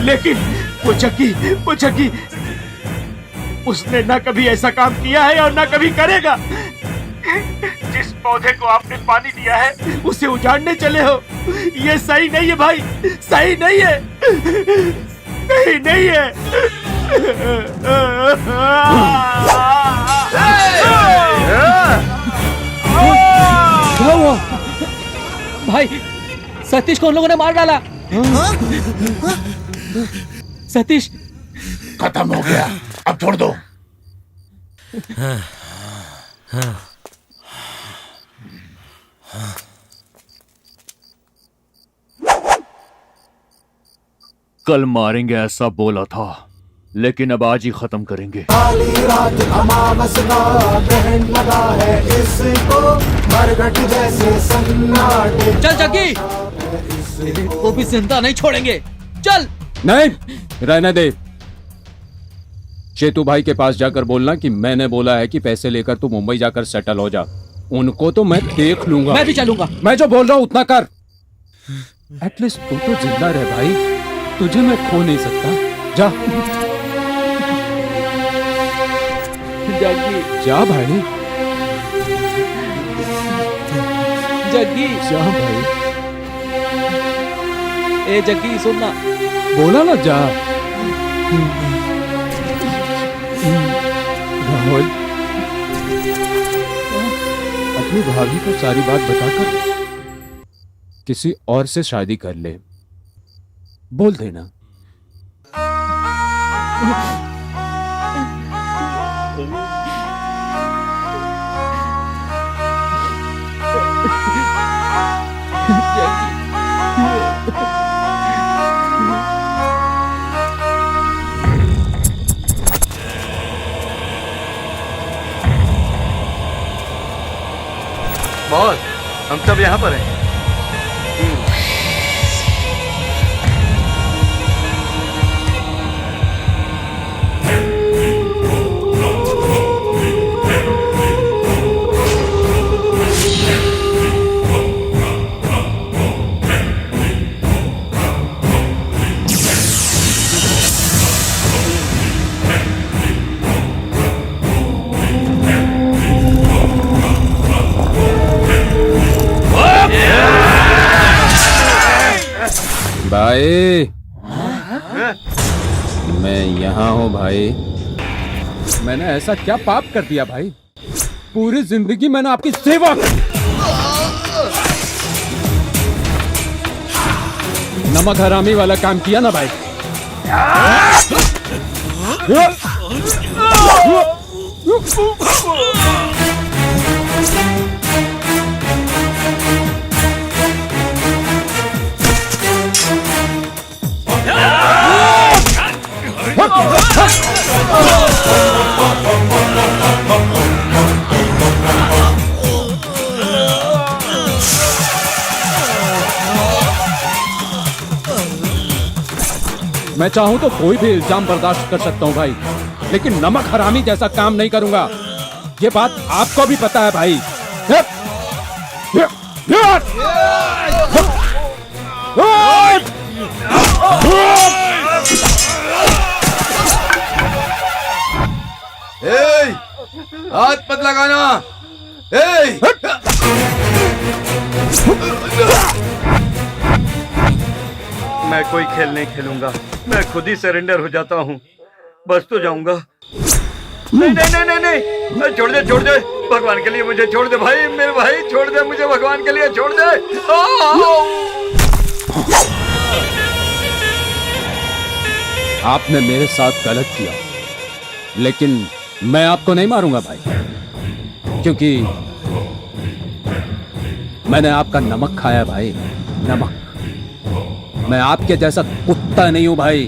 लेकिन वो जग्गी उसने ना कभी ऐसा काम किया है और ना कभी करेगा। जिस पौधे को आपने पानी दिया है उसे उजाड़ने चले हो। ये सही नहीं है भाई, सही नहीं है, सही नहीं है। क्या हुआ? भाई सतीश को उन लोगों ने मार डाला। सतीश, खत्म हो गया, अब छोड़ दो। कल मारेंगे ऐसा बोला था, लेकिन अब आज ही खत्म करेंगे। चल जग्गी, वो भी जिंदा नहीं छोड़ेंगे। चल। नहीं, रहने दे। चेतू भाई के पास जाकर बोलना कि मैंने बोला है कि पैसे लेकर तू मुंबई जाकर सेटल हो जा। उनको तो मैं देख लूंगा। मैं भी चलूंगा। मैं जो बोल रहा हूं उतना कर। एटलीस्ट तू तो जिंदा रह भाई, तुझे मैं खो नहीं सकता। जा जग्गी, जा भाई, जग्गी, जा भाई। ए जग्गी सुनना। बोला ना जा। राहुल, अपनी भाभी को सारी बात बताकर किसी और से शादी कर ले, बोल देना। बॉस, हम सब यहाँ पर हैं। भाई, मैं यहाँ हूँ भाई। मैंने ऐसा क्या पाप कर दिया भाई? पूरी जिंदगी मैंने आपकी सेवा की। नमक हरामी वाला काम किया ना भाई। मैं चाहूं तो कोई भी इल्जाम बर्दाश्त कर सकता हूं भाई, लेकिन नमक हरामी जैसा काम नहीं करूंगा। ये बात आपको भी पता है भाई। हाथ मत लगाना। मैं कोई खेल नहीं खेलूंगा, मैं खुद ही सरेंडर हो जाता हूँ। बस तो जाऊंगा। नहीं नहीं नहीं नहीं नहीं, छोड़ दे, छोड़ दे, भगवान के लिए मुझे छोड़ दे भाई, मेरे भाई छोड़ दे मुझे, भगवान के लिए छोड़ दे। आपने मेरे साथ गलत किया, लेकिन मैं आपको नहीं मारूंगा भाई, क्योंकि मैंने आपका नमक खाया भाई, नमक। मैं आपके जैसा कुत्ता नहीं हूं भाई,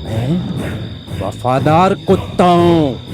मैं वफादार कुत्ता हूं।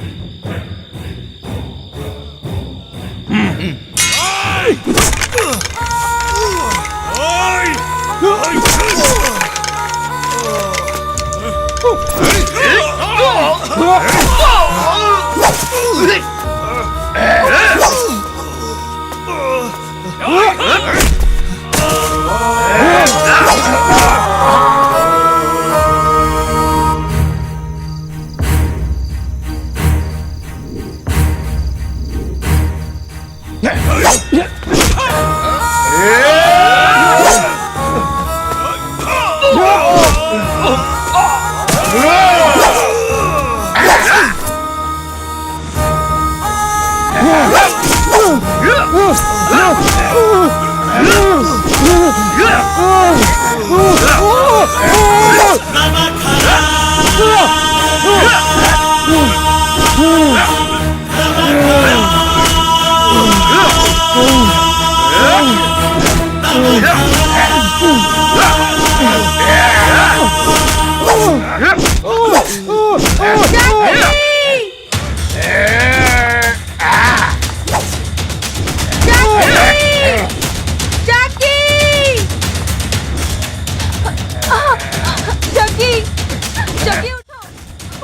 जग्गी उठो,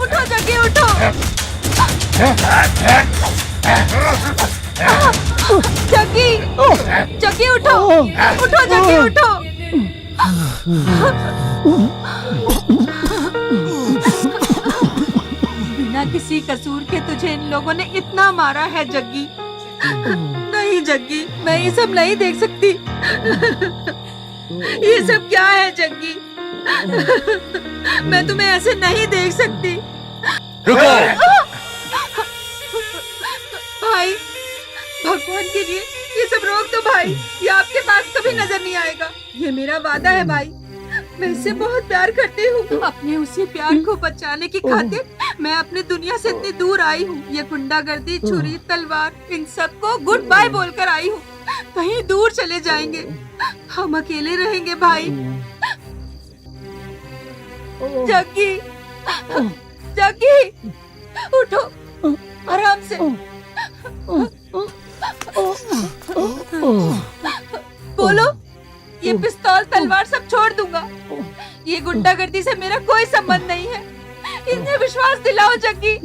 उठो जग्गी उठो। जग्गी, जग्गी उठो, उठो जग्गी उठो। बिना किसी कसूर के तुझे इन लोगों ने इतना मारा है जग्गी। नहीं जग्गी, मैं ये सब नहीं देख सकती। ये सब क्या है जग्गी? मैं तुम्हें ऐसे नहीं देख सकती। रुको। भाई, भगवान के लिए ये सब रोक दो भाई। ये आपके पास कभी नजर नहीं आएगा। ये मेरा वादा है भाई। मैं इससे बहुत प्यार करती हूँ। अपने उसी प्यार को बचाने की खातिर मैं अपनी दुनिया से इतनी दूर आई हूँ। ये गुंडागर्दी, छुरी, तलवार, इन सबको गुड बाय बोलकर आई हूँ। कहीं दूर चले जाएंगे, हम अकेले रहेंगे भाई। जग्गी, जग्गी, उठो, आराम से। बोलो, ये पिस्तौल तलवार सब छोड़ दूंगा। ये गुंडागर्दी से मेरा कोई संबंध नहीं है। इन्हें विश्वास दिलाओ जग्गी।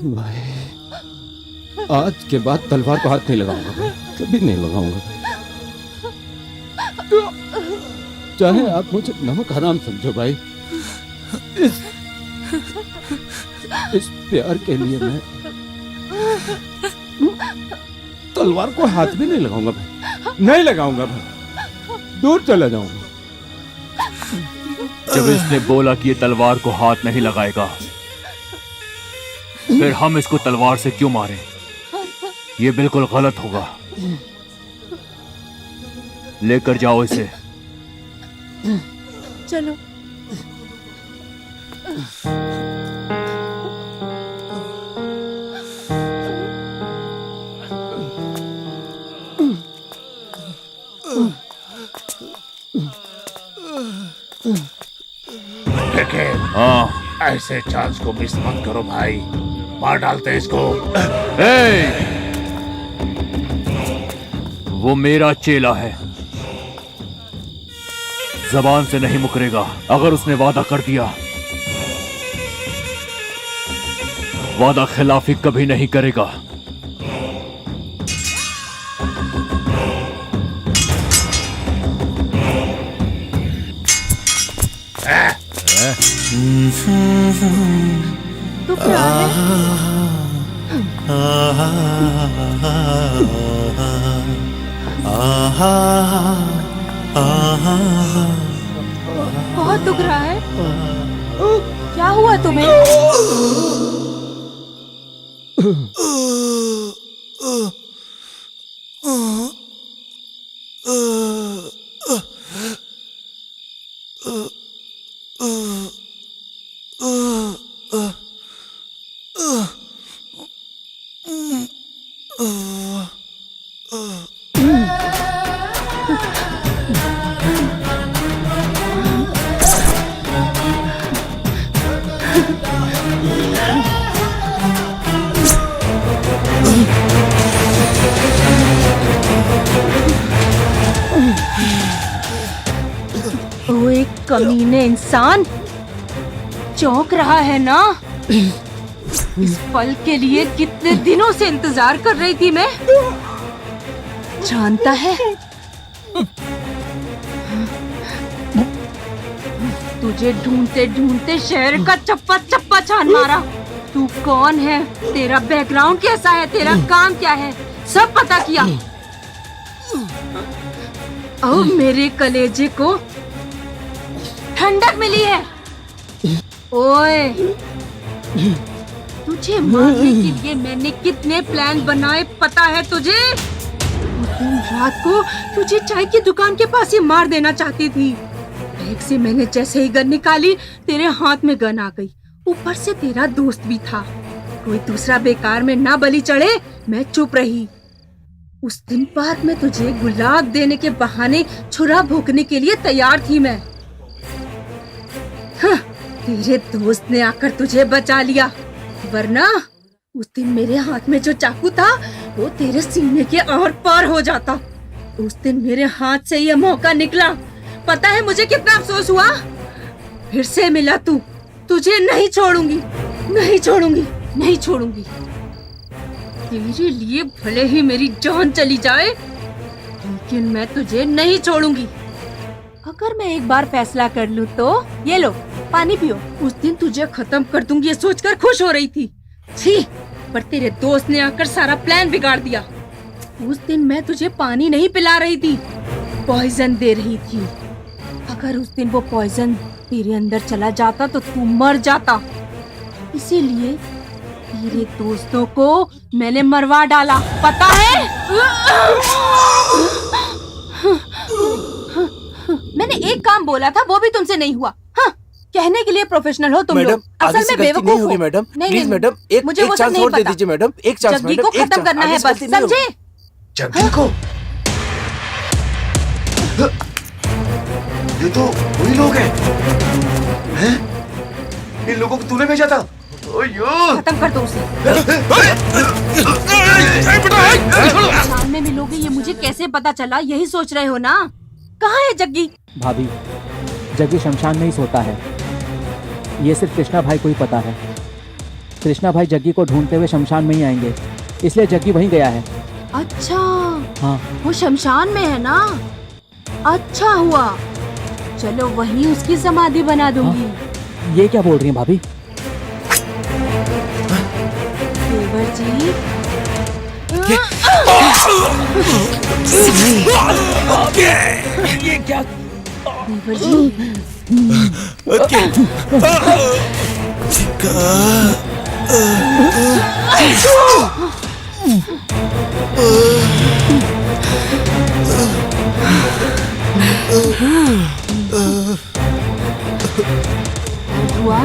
भाई, आज के बाद तलवार को हाथ नहीं लगाऊंगा भाई, कभी नहीं लगाऊंगा। चाहे आप मुझे नमक हराम समझो भाई, इस प्यार के लिए मैं तलवार को हाथ भी नहीं लगाऊंगा भाई, नहीं लगाऊंगा भाई, दूर चला जाऊंगा। जब इसने बोला कि ये तलवार को हाथ नहीं लगाएगा, फिर हम इसको तलवार से क्यों मारें? ये बिल्कुल गलत होगा। लेकर जाओ इसे। चलो। हाँ, ऐसे चांस को मिस मत करो भाई, मार डालते इसको। वो मेरा चेला है, जबान से नहीं मुकरेगा। अगर उसने वादा कर दिया, वादा खिलाफी कभी नहीं करेगा। तो क्या बहुत दुख रहा है। क्या हुआ तुम्हें? ओए कमीने इंसान, चौंक रहा है ना? इस पल के लिए कितने दिनों से इंतजार कर रही थी मैं। जानता है, तुझे ढूंढते ढूंढते शहर का चप्पा चप्पा छान मारा। तू कौन है, तेरा बैकग्राउंड कैसा है, तेरा काम क्या है, सब पता किया। अब मेरे कलेजे को ठंडक मिली है। ओए, तुझे मारने के लिए मैंने कितने प्लान बनाए पता है तुझे? उस दिन रात को तुझे चाय की दुकान के पास ही मार देना चाहती थी। बैग से मैंने जैसे ही गन निकाली, तेरे हाथ में गन आ गई। ऊपर से तेरा दोस्त भी था। कोई दूसरा बेकार में ना बलि चढ़े, मैं चुप रही। उस दिन बाद में तुझे गुलाब देने के बहाने छुरा भोंकने के लिए तैयार थी मैं। हाँ, तेरे दोस्त ने आकर तुझे बचा लिया, वरना उस दिन मेरे हाथ में जो चाकू था वो तेरे सीने के आर पार हो जाता। उस दिन मेरे हाथ से ये मौका निकला, पता है मुझे कितना अफसोस हुआ। फिर से मिला तू, तुझे नहीं छोड़ूंगी, नहीं छोड़ूंगी, नहीं छोड़ूंगी। तेरे लिए भले ही मेरी जान चली जाए, लेकिन मैं तुझे नहीं छोड़ूंगी। अगर मैं एक बार फैसला कर लूं तो ये लो पानी पियो। उस दिन तुझे खत्म कर दूंगी ये सोचकर खुश हो रही थी, छी, पर तेरे दोस्त ने आकर सारा प्लान बिगाड़ दिया। उस दिन मैं तुझे पानी नहीं पिला रही थी, पॉइजन दे रही थी। अगर उस दिन वो पॉइजन तेरे अंदर चला जाता तो तू मर जाता। इसीलिए तेरे दोस्तों को मैंने मरवा डाला, पता है? मैंने एक काम बोला था, वो भी तुमसे नहीं हुआ। हाँ, कहने के लिए प्रोफेशनल हो तुम लोग, असल में बेवकूफ हो। मैडम नहीं, प्लीज नहीं, मैडम, मुझे वो सब नहीं पता। मैडम, एक चांस जग्गी को खत्म करना है बस, समझे? जग्गी को? ये तो वही लोग हैं? इन लोगों को तूने भेजा था? खत्म कर दो उसे। सामने मिलोगे ये मुझे कैसे पता चला, यही सोच रहे हो ना? कहाँ है जग्गी? भाभी, जग्गी शमशान में ही सोता है। ये सिर्फ कृष्णा भाई को ही पता है। कृष्णा भाई जग्गी को ढूंढते हुए शमशान में ही आएंगे, इसलिए जग्गी वहीं गया है। अच्छा, हाँ, वो शमशान में है ना? अच्छा हुआ, चलो वहीं उसकी समाधि बना दूंगी। हाँ? ये क्या बोल रही हैं भाभी? देवर जी, ये क्या? देवर जी, हुआ?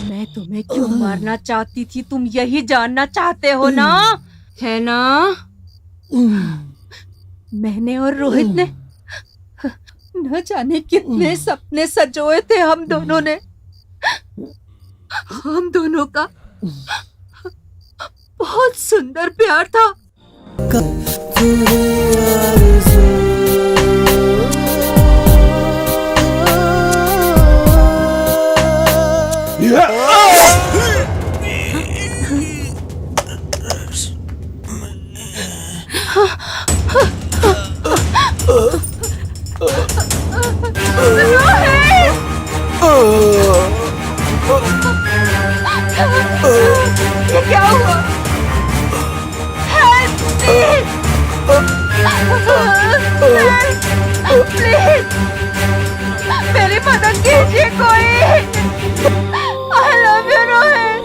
मैं तुम्हें क्यों मारना चाहती थी, तुम यही जानना चाहते हो ना? है ना? मैंने और रोहित ने न जाने कितने सपने सजोए थे हम दोनों ने। हम दोनों का बहुत सुंदर प्यार था। ये क्या हुआ? प्लीज मेरी मदद कीजिए कोई। I love you Rohit.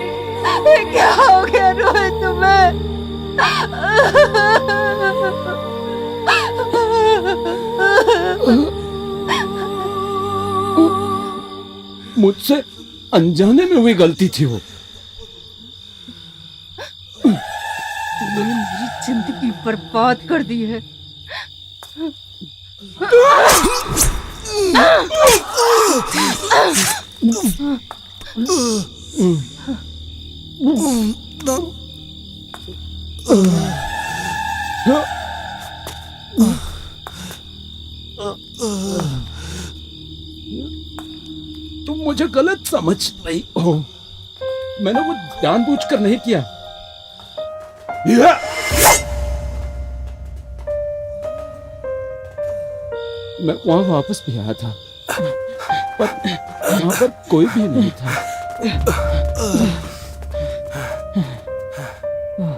ये क्या हो गया रोहित तुम्हें? मुझसे अनजाने में हुई गलती थी वो। तूने मेरी जिंदगी बर्बाद कर दी है। तुम मुझे गलत समझ रही हो, मैंने वो जानबूझकर नहीं किया। मैं वहां वापस भी आया था, पर वहां पर कोई भी नहीं था।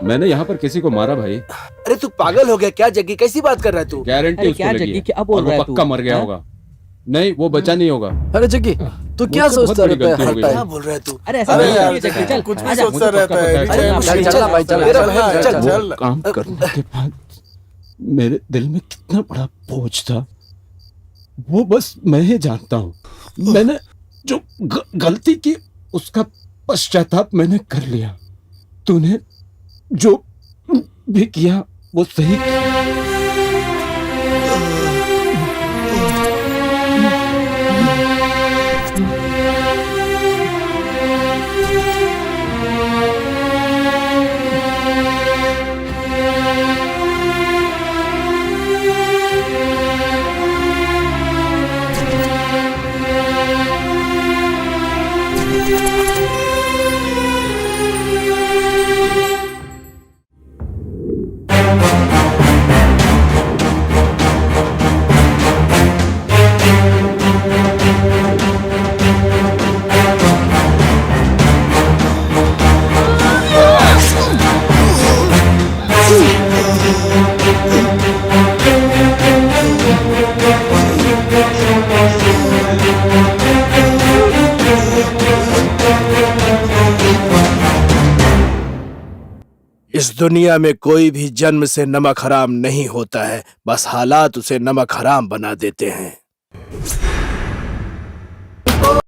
मैंने यहाँ पर किसी को मारा भाई। अरे तू पागल हो गया क्या जग्गी? कैसी बात कर रहा है तू? गारंटी अरे उसको क्या लगी जग्गी, है क्या बोल और रहा वो है तू? पक्का मर गया हाँ? होगा। नहीं, वो बचा नहीं होगा। अरे जग्गी तू क्या मुझसे सोचता बहुत बड़ी रहता है गलती हो हर गई टाइम? है। क्या बोल रहा है तू? अरे ऐसा अरे नहीं यार, है, जग्गी चल कुछ भी आजा। सोचता रहता है। अरे मुश्किल चल, चल भाई, चल मेरा चल, भाई, चल, वो चल। काम करने के बाद मेरे दिल में कितना बड़ा बोझ था वो बस मैं ही जानता हूँ। मैंने जो गलती की उसका पश्चाताप मैंने कर लिया। तूने जो भी किया वो सही किया। इस दुनिया में कोई भी जन्म से नमक हराम नहीं होता है, बस हालात उसे नमक हराम बना देते हैं।